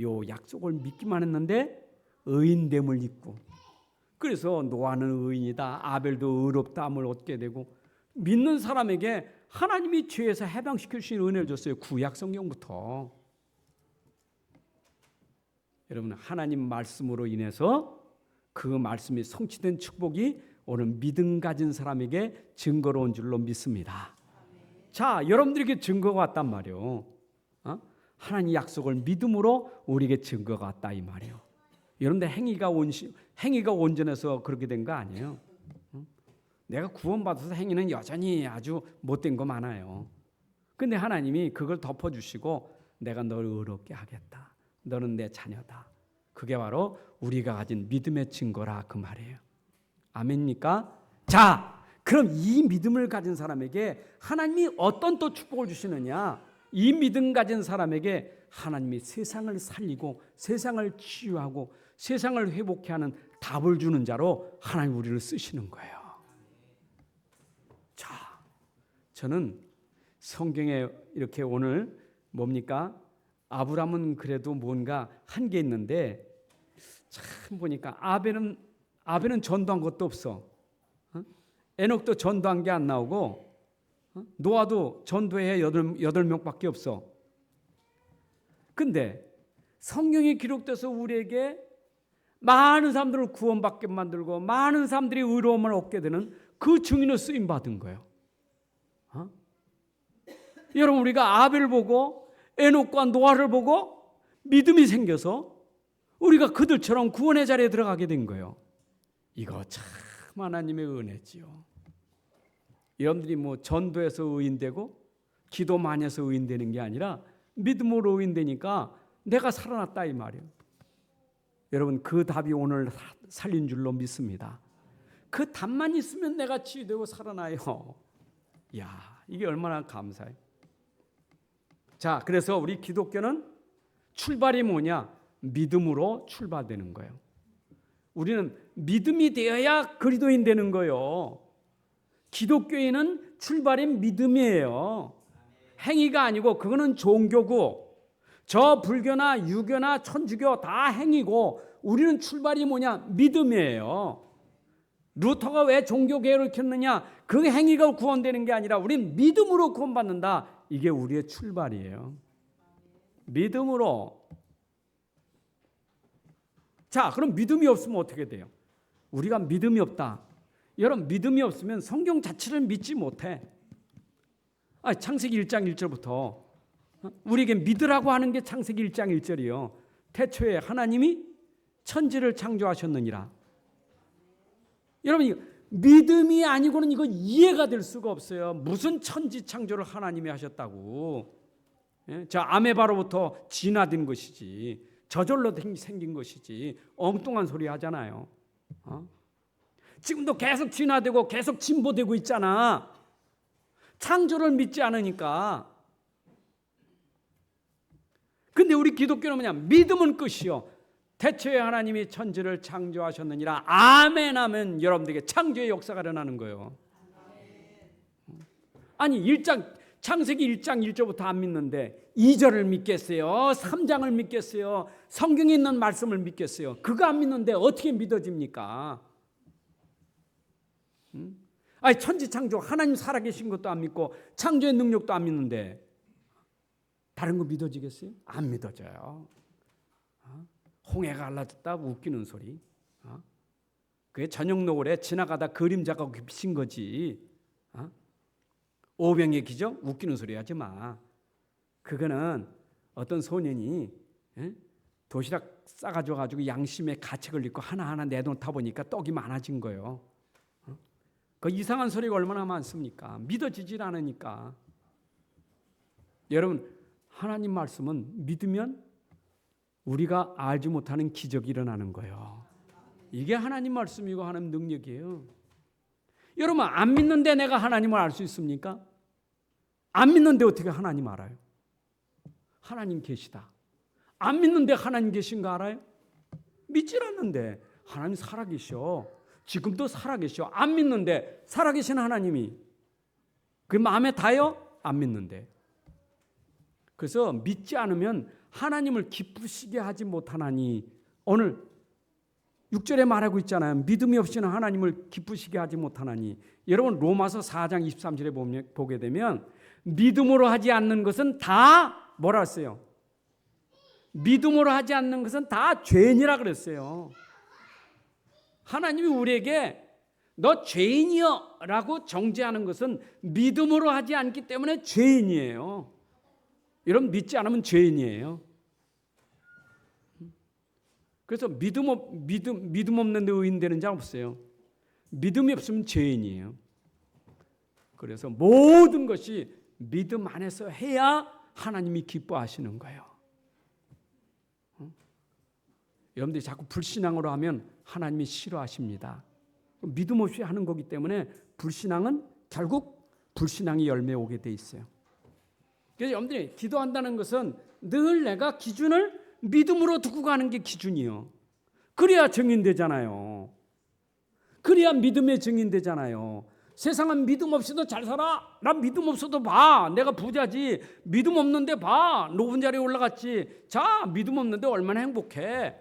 요 약속을 믿기만 했는데 의인됨을 입고, 그래서 노아는 의인이다, 아벨도 의롭다함을 얻게 되고, 믿는 사람에게 하나님이 죄에서 해방시킬 수 있는 은혜를 줬어요. 구약 성경부터. 여러분, 하나님 말씀으로 인해서 그 말씀이 성취된 축복이 오늘 믿음 가진 사람에게 증거로운 줄로 믿습니다. 자, 여러분들에게 증거가 왔단 말이에요. 하나님 약속을 믿음으로 우리에게 증거가 왔다 이 말이에요. 여러분들 행위가 온전해서 그렇게 된 거 아니에요. 내가 구원받아서 행위는 여전히 아주 못된 거 많아요. 근데 하나님이 그걸 덮어주시고 내가 너를 의롭게 하겠다. 너는 내 자녀다. 그게 바로 우리가 가진 믿음의 증거라 그 말이에요. 아멘입니까? 자, 그럼 이 믿음을 가진 사람에게 하나님이 어떤 또 축복을 주시느냐? 이 믿음 가진 사람에게 하나님이 세상을 살리고 세상을 치유하고 세상을 회복케 하는 답을 주는 자로 하나님 우리를 쓰시는 거예요. 자, 저는 성경에 이렇게 오늘 뭡니까? 아브라함은 그래도 뭔가 한 게 있는데 참 보니까 아벨은 전도한 것도 없어. 에녹도 전도한 게 안 나오고 노아도 전도해 8명밖에 없어. 근데 성경이 기록돼서 우리에게 많은 사람들을 구원받게 만들고 많은 사람들이 의로움을 얻게 되는 그 증인으로 쓰임 받은 거예요. 여러분, 우리가 아벨을 보고 에녹과 노아를 보고 믿음이 생겨서 우리가 그들처럼 구원의 자리에 들어가게 된 거예요. 이거 참 하나님의 은혜지요. 여러분들이 뭐 전도해서 의인되고 기도 많이 해서 의인되는 게 아니라 믿음으로 의인되니까 내가 살아났다 이 말이에요. 여러분, 그 답이 오늘 살린 줄로 믿습니다. 그 답만 있으면 내가 치유되고 살아나요. 야, 이게 얼마나 감사해요. 자, 그래서 우리 기독교는 출발이 뭐냐? 믿음으로 출발되는 거예요. 우리는 믿음이 되어야 그리스도인 되는 거예요. 기독교인은 출발이 믿음이에요. 행위가 아니고 그거는 종교고 저 불교나 유교나 천주교 다 행위고 우리는 출발이 뭐냐? 믿음이에요. 루터가 왜 종교개혁을 켰느냐? 그 행위가 구원되는 게 아니라 우리는 믿음으로 구원받는다. 이게 우리의 출발이에요. 믿음으로. 자, 그럼 믿음이 없으면 어떻게 돼요? 우리가 믿음이 없다. 여러분, 믿음이 없으면 성경 자체를 믿지 못해. 창세기 1장 1절부터 우리에게 믿으라고 하는 게 창세기 1장 1절이요. 태초에 하나님이 천지를 창조하셨느니라. 여러분, 믿음이 아니고는 이거 이해가 될 수가 없어요. 무슨 천지 창조를 하나님이 하셨다고. 저 아메바로부터 진화된 것이지 저절로 생긴 것이지 엉뚱한 소리 하잖아요. 지금도 계속 진화되고 계속 진보되고 있잖아. 창조를 믿지 않으니까. 근데 우리 기독교는 뭐냐? 믿음은 끝이요. 태초에 하나님이 천지를 창조하셨느니라. 아멘 하면 여러분들에게 창조의 역사가 일어나는 거예요. 아니, 창세기 1장 1절부터 안 믿는데 2절을 믿겠어요? 3장을 믿겠어요? 성경에 있는 말씀을 믿겠어요? 그거 안 믿는데 어떻게 믿어집니까? 아니, 천지창조 하나님 살아계신 것도 안 믿고 창조의 능력도 안 믿는데 다른 거 믿어지겠어요? 안 믿어져요. 홍해가 갈라졌다 웃기는 소리. 그게 저녁 노을에 지나가다 그림자가 비친 거지. 오병의 기적 웃기는 소리 하지 마. 그거는 어떤 소년이 도시락 싸가지고 가지고 양심에 가책을 입고 하나하나 내놓다 보니까 떡이 많아진 거예요. 그 이상한 소리가 얼마나 많습니까? 믿어지질 않으니까. 여러분, 하나님 말씀은 믿으면 우리가 알지 못하는 기적이 일어나는 거예요. 이게 하나님 말씀이고 하나님 능력이에요. 여러분, 안 믿는데 내가 하나님을 알 수 있습니까? 안 믿는데 어떻게 하나님 알아요? 하나님 계시다. 안 믿는데 하나님 계신 거 알아요? 믿질 않는데 하나님 살아계셔. 지금도 살아계셔. 안 믿는데 살아계신 하나님이 그 마음에 닿아요? 안 믿는데. 그래서 믿지 않으면 하나님을 기쁘시게 하지 못하나니 오늘 6절에 말하고 있잖아요. 믿음이 없이는 하나님을 기쁘시게 하지 못하나니. 여러분 로마서 4장 23절에 보게 되면 믿음으로 하지 않는 것은 다 뭐라 했어요? 믿음으로 하지 않는 것은 다 죄인이라 그랬어요. 하나님이 우리에게 너 죄인이여 라고 정죄하는 것은 믿음으로 하지 않기 때문에 죄인이에요. 여러분 믿지 않으면 죄인이에요. 그래서 믿음 없는 데 의인 되는 자 없어요. 믿음이 없으면 죄인이에요. 그래서 모든 것이 믿음 안에서 해야 하나님이 기뻐하시는 거예요. 여러분들이 자꾸 불신앙으로 하면 하나님이 싫어하십니다. 믿음 없이 하는 거기 때문에 불신앙은 결국 불신앙이 열매 오게 돼 있어요. 그래서 여러분들이 기도한다는 것은 늘 내가 기준을 믿음으로 두고 가는 게 기준이요. 그래야 증인되잖아요. 그래야 믿음의 증인되잖아요. 세상은 믿음 없이도 잘 살아. 난 믿음 없어도 봐. 내가 부자지. 믿음 없는데 봐. 높은 자리에 올라갔지. 자, 믿음 없는데 얼마나 행복해.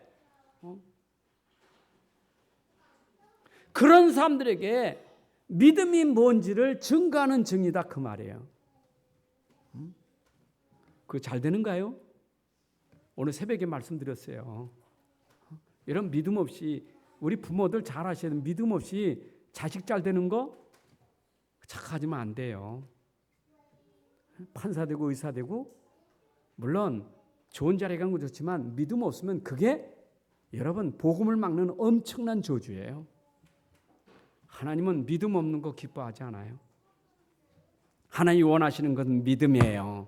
그런 사람들에게 믿음이 뭔지를 증거하는 증이다 그 말이에요. 그거 잘 되는가요? 오늘 새벽에 말씀드렸어요. 이런 믿음 없이 우리 부모들 잘 아셔야 돼요. 믿음 없이 자식 잘 되는 거 착각하지면 안 돼요. 판사 되고 의사 되고 물론 좋은 자리에 간 건 좋지만 믿음 없으면 그게 여러분 복음을 막는 엄청난 저주예요. 하나님은 믿음 없는 거 기뻐하지 않아요. 하나님이 원하시는 것은 믿음이에요.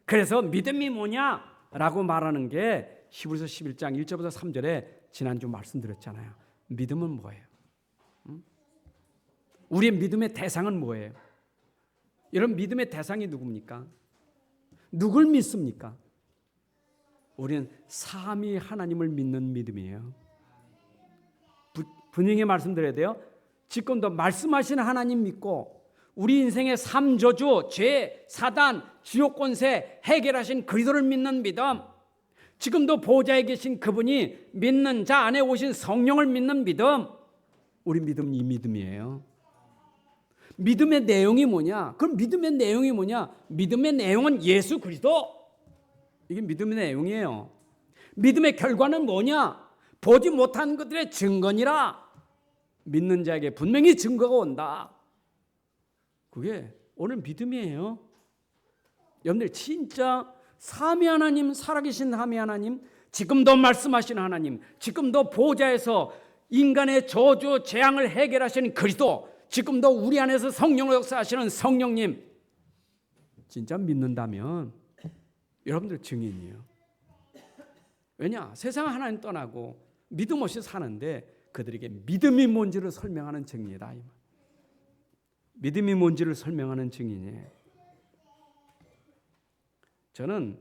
그래서 믿음이 뭐냐라고 말하는 게 히브리서 11장 1절부터 3절에 지난주 말씀드렸잖아요. 믿음은 뭐예요? 우리의 믿음의 대상은 뭐예요? 이런 믿음의 대상이 누굽니까? 누굴 믿습니까? 우리는 삼위 하나님을 믿는 믿음이에요. 분명히 말씀드려야 돼요. 지금도 말씀하신 하나님 믿고 우리 인생의 삶 저주, 죄, 사단, 지옥 권세 해결하신 그리스도를 믿는 믿음, 지금도 보좌에 계신 그분이 믿는 자 안에 오신 성령을 믿는 믿음, 우리 믿음은 이 믿음이에요. 믿음의 내용이 뭐냐? 그럼 믿음의 내용이 뭐냐? 믿음의 내용은 예수 그리스도. 이게 믿음의 내용이에요. 믿음의 결과는 뭐냐? 보지 못한 것들의 증거니라. 믿는 자에게 분명히 증거가 온다. 그게 오늘 믿음이에요. 여러분들 진짜 삼위 하나님, 살아계신 삼위 하나님, 지금도 말씀하시는 하나님, 지금도 보좌에서 인간의 저주, 재앙을 해결하시는 그리스도, 지금도 우리 안에서 성령을 역사하시는 성령님, 진짜 믿는다면 여러분들 증인이에요. 왜냐? 세상 하나님 떠나고 믿음 없이 사는데 그들에게 믿음이 뭔지를 설명하는 증인이다. 믿음이 뭔지를 설명하는 증인이에요. 저는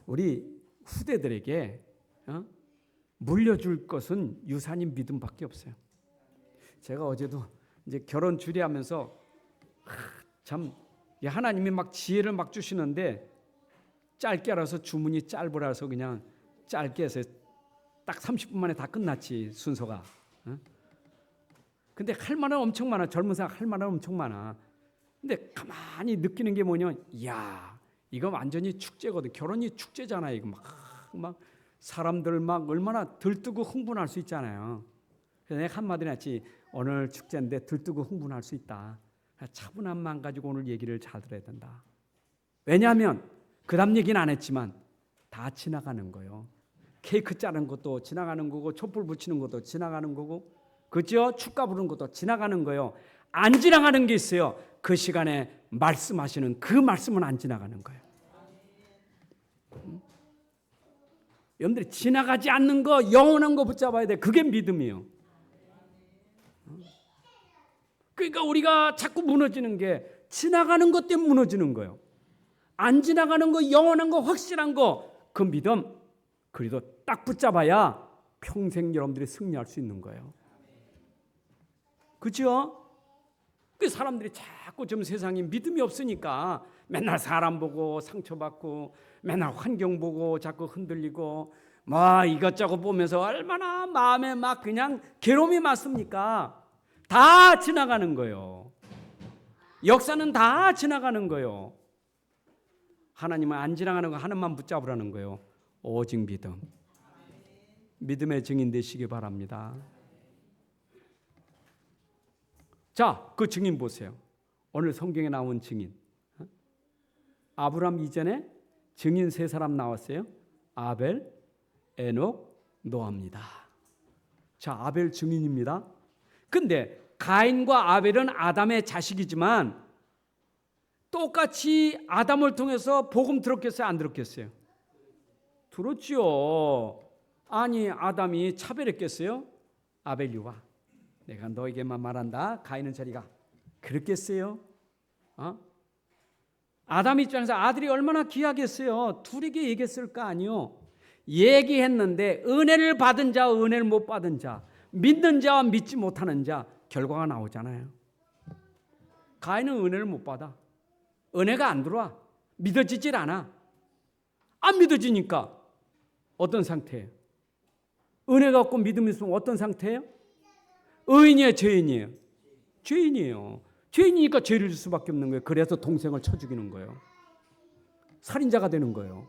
우리 후대들에게 물려줄 것은 유산이 믿음밖에 없어요. 제가 어제도 이제 결혼 주례하면서 참 하나님이 막 지혜를 막 주시는데 짧게 알아서 주문이 짧으라서 그냥 짧게 해서 딱 30분 만에 다 끝났지 순서가. 근데 할 말은 엄청 많아. 젊은 사람 할 말은 엄청 많아. 근데 가만히 느끼는 게 뭐냐? 이야, 이거 완전히 축제거든. 결혼이 축제잖아요. 이거 막 사람들 막 얼마나 들뜨고 흥분할 수 있잖아요. 그래서 내가 한마디나 했지. 오늘 축제인데 들뜨고 흥분할 수 있다. 차분함만 가지고 오늘 얘기를 잘 들어야 된다. 왜냐하면 그 다음 얘기는 안 했지만 다 지나가는 거예요. 케이크 자르는 것도 지나가는 거고 촛불 붙이는 것도 지나가는 거고 그죠? 축가 부르는 것도 지나가는 거예요. 안 지나가는 게 있어요. 그 시간에 말씀하시는 그 말씀은 안 지나가는 거예요. 여러분들이 지나가지 않는 거, 영원한 거 붙잡아야 돼. 그게 믿음이에요. 그러니까 우리가 자꾸 무너지는 게 지나가는 것 때문에 무너지는 거예요. 안 지나가는 거, 영원한 거, 확실한 거, 그 믿음 그래도 딱 붙잡아야 평생 여러분들이 승리할 수 있는 거예요. 그렇죠? 그 사람들이 자꾸 좀 세상에 믿음이 없으니까 맨날 사람 보고 상처받고 맨날 환경 보고 자꾸 흔들리고 뭐 이것저것 보면서 얼마나 마음에 막 그냥 괴로움이 많습니까? 다 지나가는 거예요. 역사는 다 지나가는 거예요. 하나님은 안 지나가는 거 하나만 붙잡으라는 거예요. 오직 믿음. 믿음의 증인 되시기 바랍니다. 자, 그 증인 보세요. 오늘 성경에 나온 증인. 아브라함 이전에 증인 세 사람 나왔어요. 아벨, 에녹, 노아입니다. 자, 아벨 증인입니다. 근데 가인과 아벨은 아담의 자식이지만 똑같이 아담을 통해서 복음 들었겠어요? 안 들었겠어요? 들었죠. 아니, 아담이 차별했겠어요? 아벨류와 내가 너에게만 말한다. 가인은 저리 가. 그렇겠어요? 아담 입장에서 아들이 얼마나 귀하겠어요? 둘에게 얘기했을 거 아니요. 얘기했는데 은혜를 받은 자, 은혜를 못 받은 자, 믿는 자와 믿지 못하는 자 결과가 나오잖아요. 가인은 은혜를 못 받아. 은혜가 안 들어와. 믿어지질 않아. 안 믿어지니까 어떤 상태예요? 은혜가 없고 믿음이 있으면 어떤 상태예요? 의인이에요, 죄인이에요? 죄인이에요. 죄인이니까 죄를 질 수밖에 없는 거예요. 그래서 동생을 쳐 죽이는 거예요. 살인자가 되는 거예요.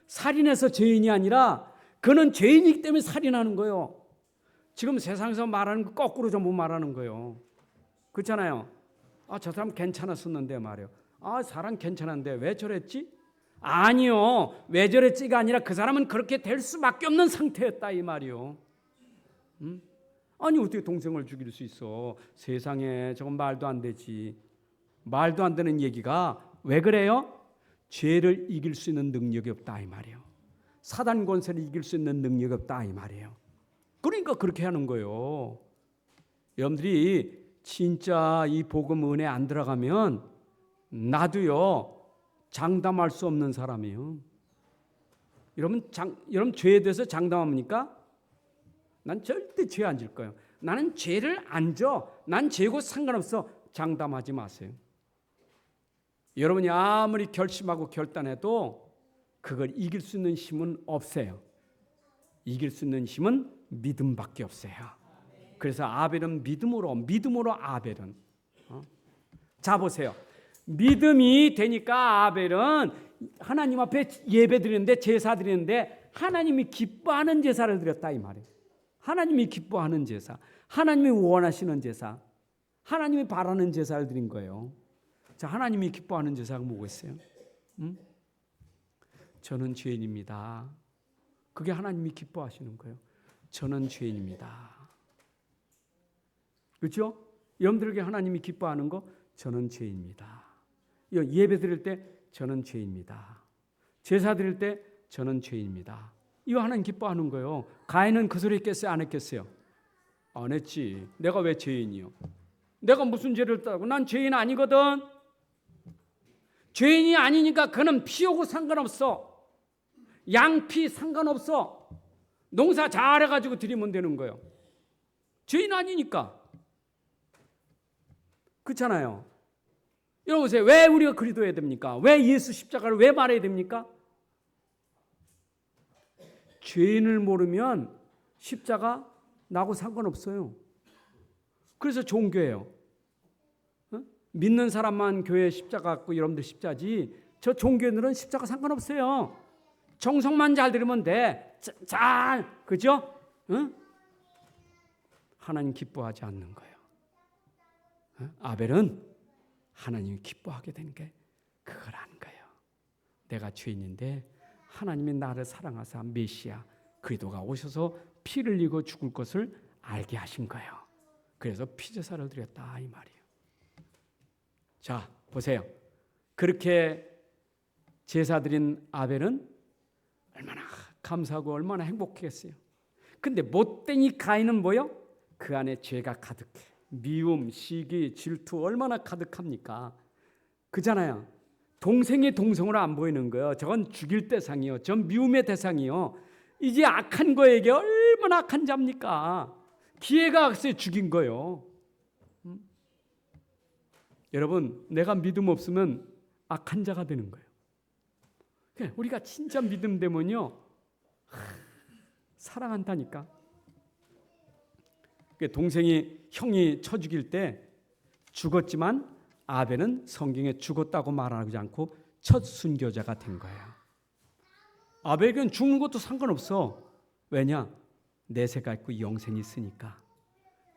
살인해서 죄인이 아니라 그는 죄인이기 때문에 살인하는 거예요. 지금 세상에서 말하는 거 거꾸로 전부 말하는 거예요. 그렇잖아요. 저 사람 괜찮았었는데 말이에요. 사람 괜찮은데 왜 저랬지? 아니요. 왜 저랬지가 아니라 그 사람은 그렇게 될 수밖에 없는 상태였다 이 말이요. 아니 어떻게 동생을 죽일 수 있어? 세상에 저건 말도 안 되지. 말도 안 되는 얘기가 왜 그래요? 죄를 이길 수 있는 능력이 없다 이 말이에요. 사단 권세를 이길 수 있는 능력이 없다 이 말이에요. 그러니까 그렇게 하는 거예요. 여러분들이 진짜 이 복음 은혜 안 들어가면 나도요 장담할 수 없는 사람이에요. 여러분 죄에 대해서 장담합니까? 난 절대 죄 안 질 거예요. 나는 죄를 안 져. 난 죄고 상관없어. 장담하지 마세요. 여러분이 아무리 결심하고 결단해도 그걸 이길 수 있는 힘은 없어요. 이길 수 있는 힘은 믿음밖에 없어요. 그래서 아벨은 믿음으로 아벨은. 자 보세요. 믿음이 되니까 아벨은 하나님 앞에 예배 드리는데 제사 드리는데 하나님이 기뻐하는 제사를 드렸다 이 말이에요. 하나님이 기뻐하는 제사, 하나님이 원하시는 제사, 하나님이 바라는 제사를 드린 거예요. 자, 하나님이 기뻐하는 제사가 뭐겠어요? 저는 죄인입니다. 그게 하나님이 기뻐하시는 거예요. 저는 죄인입니다. 그렇죠? 여러분들에게 하나님이 기뻐하는 거 저는 죄인입니다. 예배 드릴 때 저는 죄인입니다. 제사 드릴 때 저는 죄인입니다. 이거 하나님 기뻐하는 거예요. 가인은 그 소리 했겠어요? 안 했겠어요? 안 했지. 내가 왜 죄인이요? 내가 무슨 죄를 했다고? 난 죄인 아니거든. 죄인이 아니니까 그는 피하고 상관없어. 양피 상관없어. 농사 잘해가지고 드리면 되는 거예요. 죄인 아니니까. 그렇잖아요. 여러분 보세요. 왜 우리가 그리도해야 됩니까? 왜 예수 십자가를 왜 말해야 됩니까? 죄인을 모르면 십자가 나하고 상관없어요. 그래서 종교예요. 믿는 사람만 교회 십자가 갖고 여러분들 십자지 저 종교인들은 십자가 상관없어요. 정성만 잘 들으면 돼. 그죠? 응? 하나님 기뻐하지 않는 거예요. 아벨은 하나님이 기뻐하게 된 게 그걸 안 거예요. 내가 죄인인데 하나님이 나를 사랑하사 메시아 그리스도가 오셔서 피를 흘리고 죽을 것을 알게 하신 거예요. 그래서 피제사를 드렸다 이 말이에요. 자 보세요. 그렇게 제사 드린 아벨은 얼마나 감사하고 얼마나 행복했어요. 근데 못된 가인은 뭐요? 그 안에 죄가 가득해. 미움, 시기, 질투 얼마나 가득합니까? 그잖아요. 동생이 동성으로 안 보이는 거예요. 저건 죽일 대상이요. 전 미움의 대상이요. 이제 악한 거에게 얼마나 악한 자입니까? 기회가 없어요. 죽인 거요. 여러분, 내가 믿음 없으면 악한 자가 되는 거예요. 우리가 진짜 믿음 되면요, 사랑한다니까. 형이 쳐 죽일 때 죽었지만 아벨은 성경에 죽었다고 말하지 않고 첫 순교자가 된 거야. 아벨은 죽는 것도 상관없어. 왜냐? 내세가 있고 영생이 있으니까.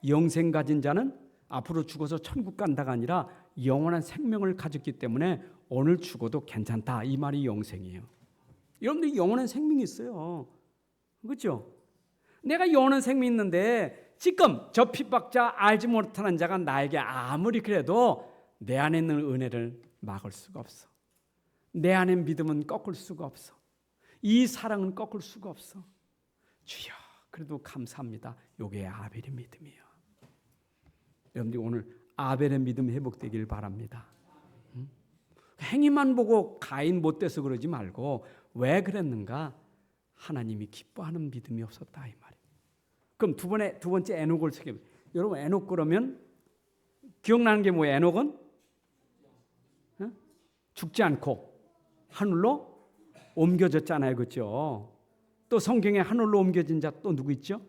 영생 가진 자는 앞으로 죽어서 천국 간다가 아니라 영원한 생명을 가졌기 때문에 오늘 죽어도 괜찮다, 이 말이 영생이에요. 여러분들 영원한 생명이 있어요. 그렇죠? 내가 영원한 생명이 있는데 지금 저 핍박자, 알지 못하는 자가 나에게 아무리 그래도 내 안에 있는 은혜를 막을 수가 없어. 내 안에 믿음은 꺾을 수가 없어. 이 사랑은 꺾을 수가 없어. 주여, 그래도 감사합니다. 요게 아벨의 믿음이에요. 여러분들 오늘 아벨의 믿음 회복되길 바랍니다. 행위만 보고 가인 못돼서 그러지 말고 왜 그랬는가? 하나님이 기뻐하는 믿음이 없었다, 이 말이에요. 그럼 두 번째 에녹을 새겨. 여러분, 에녹 그러면 기억나는 게 뭐예요? 에녹은 죽지 않고 하늘로 옮겨졌잖아요, 그렇죠? 또 성경에 하늘로 옮겨진 자 또 누구 있죠?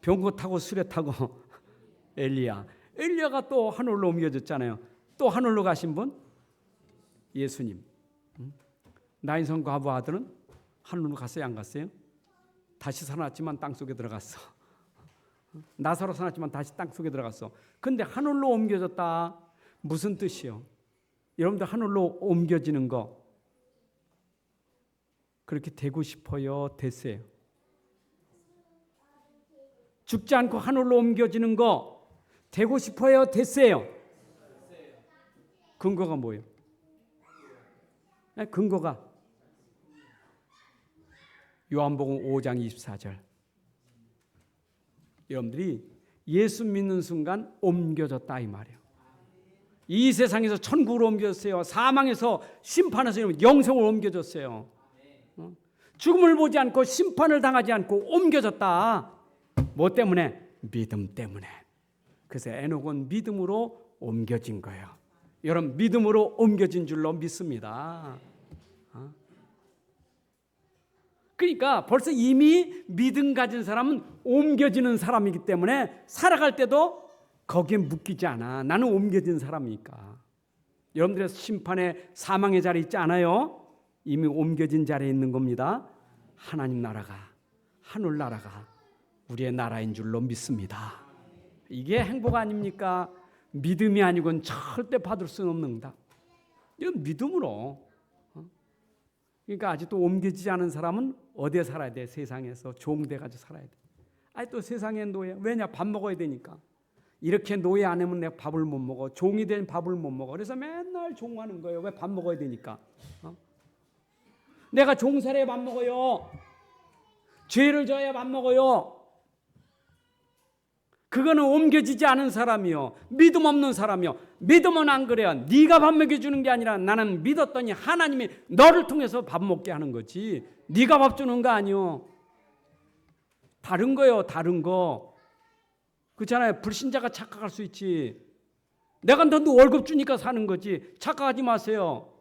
병거 타고 수레 타고 엘리야가 또 하늘로 옮겨졌잖아요. 또 하늘로 가신 분? 예수님. 나인성 과부 아들은 하늘로 갔어요, 안 갔어요? 다시 살아났지만 땅속에 들어갔어. 나사로 살아났지만 다시 땅속에 들어갔어. 근데 하늘로 옮겨졌다. 무슨 뜻이요? 여러분들 하늘로 옮겨지는 거 그렇게 되고 싶어요? 됐어요? 죽지 않고 하늘로 옮겨지는 거 되고 싶어요? 됐어요? 근거가 뭐예요? 근거가 요한복음 5장 24절. 여러분들이 예수 믿는 순간 옮겨졌다, 이 말이에요. 이 세상에서 천국으로 옮겨졌어요. 사망에서 심판에서 영생으로 옮겨졌어요. 죽음을 보지 않고 심판을 당하지 않고 옮겨졌다. 뭐 때문에? 믿음 때문에. 그래서 에녹은 믿음으로 옮겨진 거예요. 여러분, 믿음으로 옮겨진 줄로 믿습니다. 그러니까 벌써 이미 믿음 가진 사람은 옮겨지는 사람이기 때문에 살아갈 때도 거기에 묶이지 않아. 나는 옮겨진 사람이니까. 여러분들의 심판의 사망의 자리에 있지 않아요? 이미 옮겨진 자리에 있는 겁니다. 하나님 나라가, 하늘 나라가 우리의 나라인 줄로 믿습니다. 이게 행복 아닙니까? 믿음이 아니고는 절대 받을 수는 없는 응답. 이건 믿음으로. 그러니까 아직도 옮겨지지 않은 사람은 어디에 살아야 돼? 세상에서 종돼가지고 살아야 돼. 아니 또 세상에 노예. 왜냐? 밥 먹어야 되니까. 이렇게 노예 안 하면 내가 밥을 못 먹어. 종이 된 밥을 못 먹어. 그래서 맨날 종하는 거예요. 왜? 밥 먹어야 되니까. 내가 종살이에 밥 먹어요. 죄를 져야 밥 먹어요. 그거는 옮겨지지 않은 사람이요. 믿음 없는 사람이요. 믿으면 안 그래요. 네가 밥 먹여주는 게 아니라 나는 믿었더니 하나님이 너를 통해서 밥 먹게 하는 거지. 네가 밥 주는 거 아니요. 다른 거요. 다른 거. 그렇잖아요. 불신자가 착각할 수 있지. 내가 너도 월급 주니까 사는 거지. 착각하지 마세요.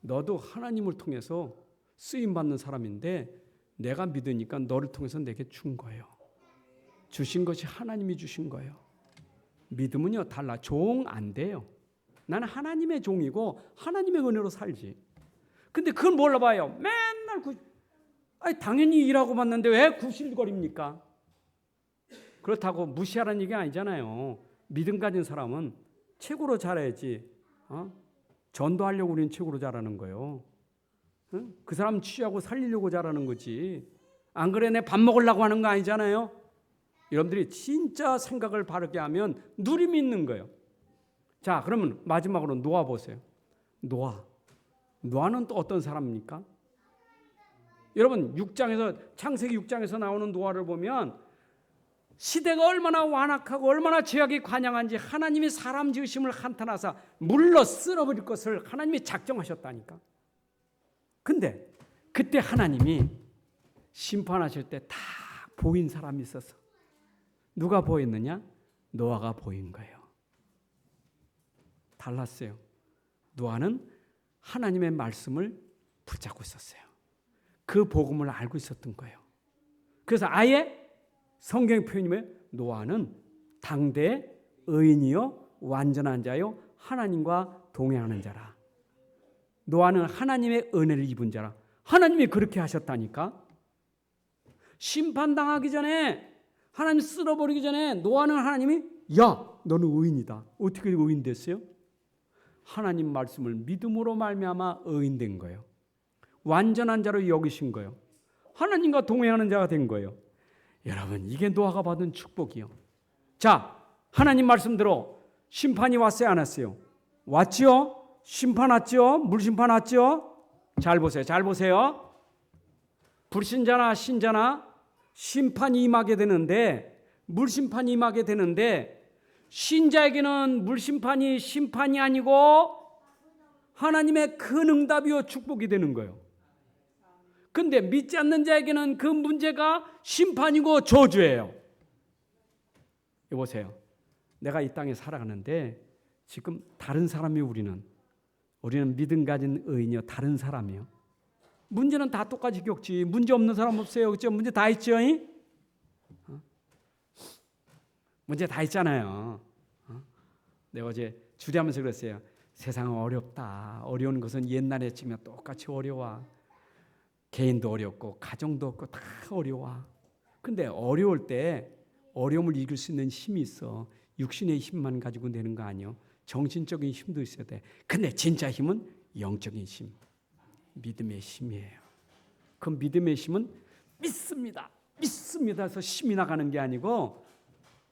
너도 하나님을 통해서 쓰임받는 사람인데 내가 믿으니까 너를 통해서 내게 준 거예요. 주신 것이 하나님이 주신 거예요. 믿음은요 달라. 종 안 돼요. 나는 하나님의 종이고 하나님의 은혜로 살지. 근데 그걸 몰라봐요. 맨날 당연히 일하고 봤는데 왜 구실거립니까? 그렇다고 무시하라는 얘기 아니잖아요. 믿음 가진 사람은 최고로 잘해야지. 전도하려고 우리는 최고로 잘하는 거예요. 그 사람 취하고 살리려고 잘하는 거지. 안 그래 내 밥 먹으려고 하는 거 아니잖아요. 여러분들이 진짜 생각을 바르게 하면 누림이 있는 거예요. 자, 그러면 마지막으로 노아 보세요. 노아는 또 어떤 사람입니까? 여러분 창세기 6장에서 나오는 노아를 보면 시대가 얼마나 완악하고 얼마나 죄악이 관영한지 하나님이 사람 지으심을 한탄하사 물로 쓸어버릴 것을 하나님이 작정하셨다니까. 근데 그때 하나님이 심판하실 때 다 보인 사람이 있었어. 누가 보였느냐? 노아가 보인 거예요. 달랐어요. 노아는 하나님의 말씀을 붙잡고 있었어요. 그 복음을 알고 있었던 거예요. 그래서 아예 성경 표현이 뭐예요? 노아는 당대 의인이요 완전한 자요 하나님과 동행하는 자라. 노아는 하나님의 은혜를 입은 자라. 하나님이 그렇게 하셨다니까. 심판당하기 전에, 하나님 쓸어버리기 전에 노아는 하나님이 야 너는 의인이다. 어떻게 의인 됐어요? 하나님 말씀을 믿음으로 말미암아 의인 된 거예요. 완전한 자로 여기신 거예요. 하나님과 동행하는 자가 된 거예요. 여러분, 이게 노아가 받은 축복이요. 자, 하나님 말씀대로 심판이 왔어요, 안 왔어요? 왔지요? 심판 왔죠? 물심판 왔죠? 잘 보세요. 잘 보세요. 불신자나 신자나 심판이 임하게 되는데, 물심판이 임하게 되는데, 신자에게는 물심판이 심판이 아니고 하나님의 큰 응답이요 축복이 되는 거예요. 근데 믿지 않는 자에게는 그 문제가 심판이고 저주예요. 여보세요. 내가 이 땅에 살아가는데 지금 다른 사람이 우리는 믿음 가진 의인이요 다른 사람이요. 문제는 다 똑같이 겪지. 문제 없는 사람 없어요. 그렇죠? 문제 다 있죠. 문제 다 있잖아요. 내가 어제 주례하면서 그랬어요. 세상은 어렵다. 어려운 것은 옛날에 치면 똑같이 어려워. 개인도 어렵고 가정도 없고 다 어려워. 근데 어려울 때 어려움을 이길 수 있는 힘이 있어. 육신의 힘만 가지고 되는 거 아니요. 정신적인 힘도 있어야 돼. 근데 진짜 힘은 영적인 힘, 믿음의 힘이에요. 그 믿음의 힘은 믿습니다. 믿습니다 해서 힘이 나가는 게 아니고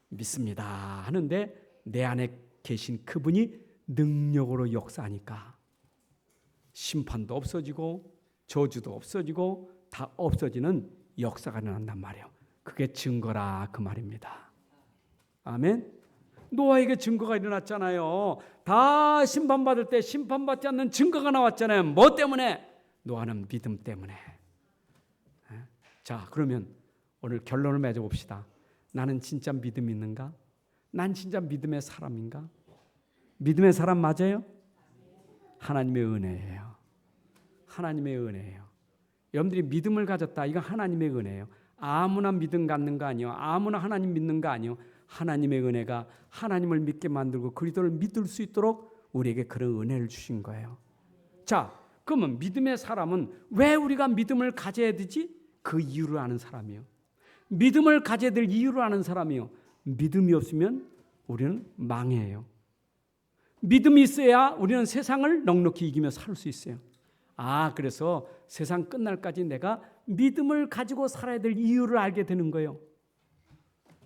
믿습니다 하는데 내 안에 계신 그분이 능력으로 역사하니까 심판도 없어지고 저주도 없어지고 다 없어지는 역사가 일어난단 말이에요. 그게 증거라 그 말입니다. 아멘. 노아에게 증거가 일어났잖아요. 다 심판받을 때 심판받지 않는 증거가 나왔잖아요. 뭐 때문에? 노아는 믿음 때문에. 자, 그러면 오늘 결론을 맺어봅시다. 나는 진짜 믿음 있는가? 난 진짜 믿음의 사람인가? 믿음의 사람 맞아요? 하나님의 은혜예요. 하나님의 은혜예요. 여러분들이 믿음을 가졌다. 이건 하나님의 은혜예요. 아무나 믿음 갖는 거 아니에요. 아무나 하나님 믿는 거 아니에요. 하나님의 은혜가 하나님을 믿게 만들고 그리스도를 믿을 수 있도록 우리에게 그런 은혜를 주신 거예요. 자, 그러면 믿음의 사람은 왜 우리가 믿음을 가져야 되지? 그 이유를 아는 사람이에요. 믿음을 가져야 될 이유를 아는 사람이에요. 믿음이 없으면 우리는 망해요. 믿음이 있어야 우리는 세상을 넉넉히 이기며 살 수 있어요. 그래서 세상 끝날까지 내가 믿음을 가지고 살아야 될 이유를 알게 되는 거예요.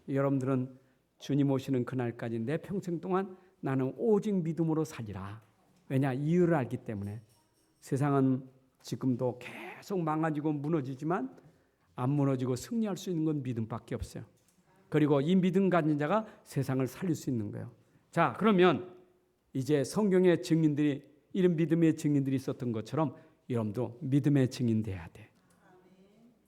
여러분들은 주님 오시는 그날까지 내 평생 동안 나는 오직 믿음으로 살리라. 왜냐? 이유를 알기 때문에. 세상은 지금도 계속 망가지고 무너지지만 안 무너지고 승리할 수 있는 건 믿음밖에 없어요. 그리고 이 믿음 가진 자가 세상을 살릴 수 있는 거예요. 자, 그러면 이제 성경의 증인들이 이런 믿음의 증인들이 있었던 것처럼 여러분도 믿음의 증인 돼야 돼.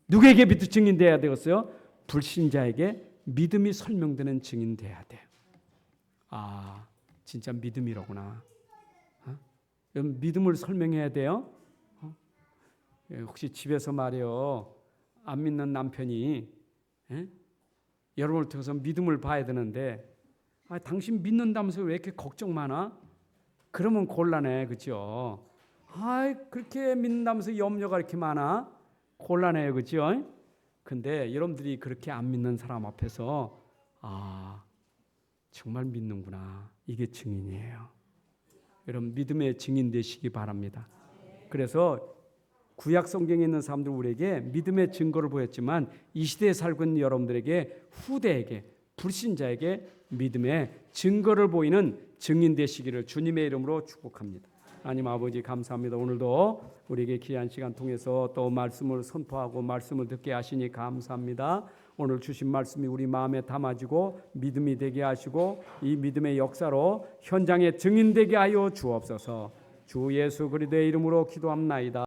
누구에게 믿음 증인 돼야 되겠어요? 불신자에게 믿음이 설명되는 증인 돼야 돼. 진짜 믿음이로구나. 여러분 믿음을 설명해야 돼요. 혹시 집에서 말이요 안 믿는 남편이 여러분을 통해서 믿음을 봐야 되는데 당신 믿는다면서 왜 이렇게 걱정 많아? 그러면 곤란해, 그렇죠? 그렇게 믿는다면서 염려가 이렇게 많아? 곤란해요, 그렇죠? 근데 여러분들이 그렇게 안 믿는 사람 앞에서 정말 믿는구나. 이게 증인이에요. 여러분 믿음의 증인 되시기 바랍니다. 그래서 구약 성경에 있는 사람들 우리에게 믿음의 증거를 보였지만 이 시대에 살고 있는 여러분들에게 후대에게 불신자에게 믿음의 증거를 보이는 증인 되시기를 주님의 이름으로 축복합니다. 하나님 아버지 감사합니다. 오늘도 우리에게 귀한 시간 통해서 또 말씀을 선포하고 말씀을 듣게 하시니 감사합니다. 오늘 주신 말씀이 우리 마음에 담아지고 믿음이 되게 하시고 이 믿음의 역사로 현장에 증인되게 하여 주옵소서. 주 예수 그리스도의 이름으로 기도합나이다.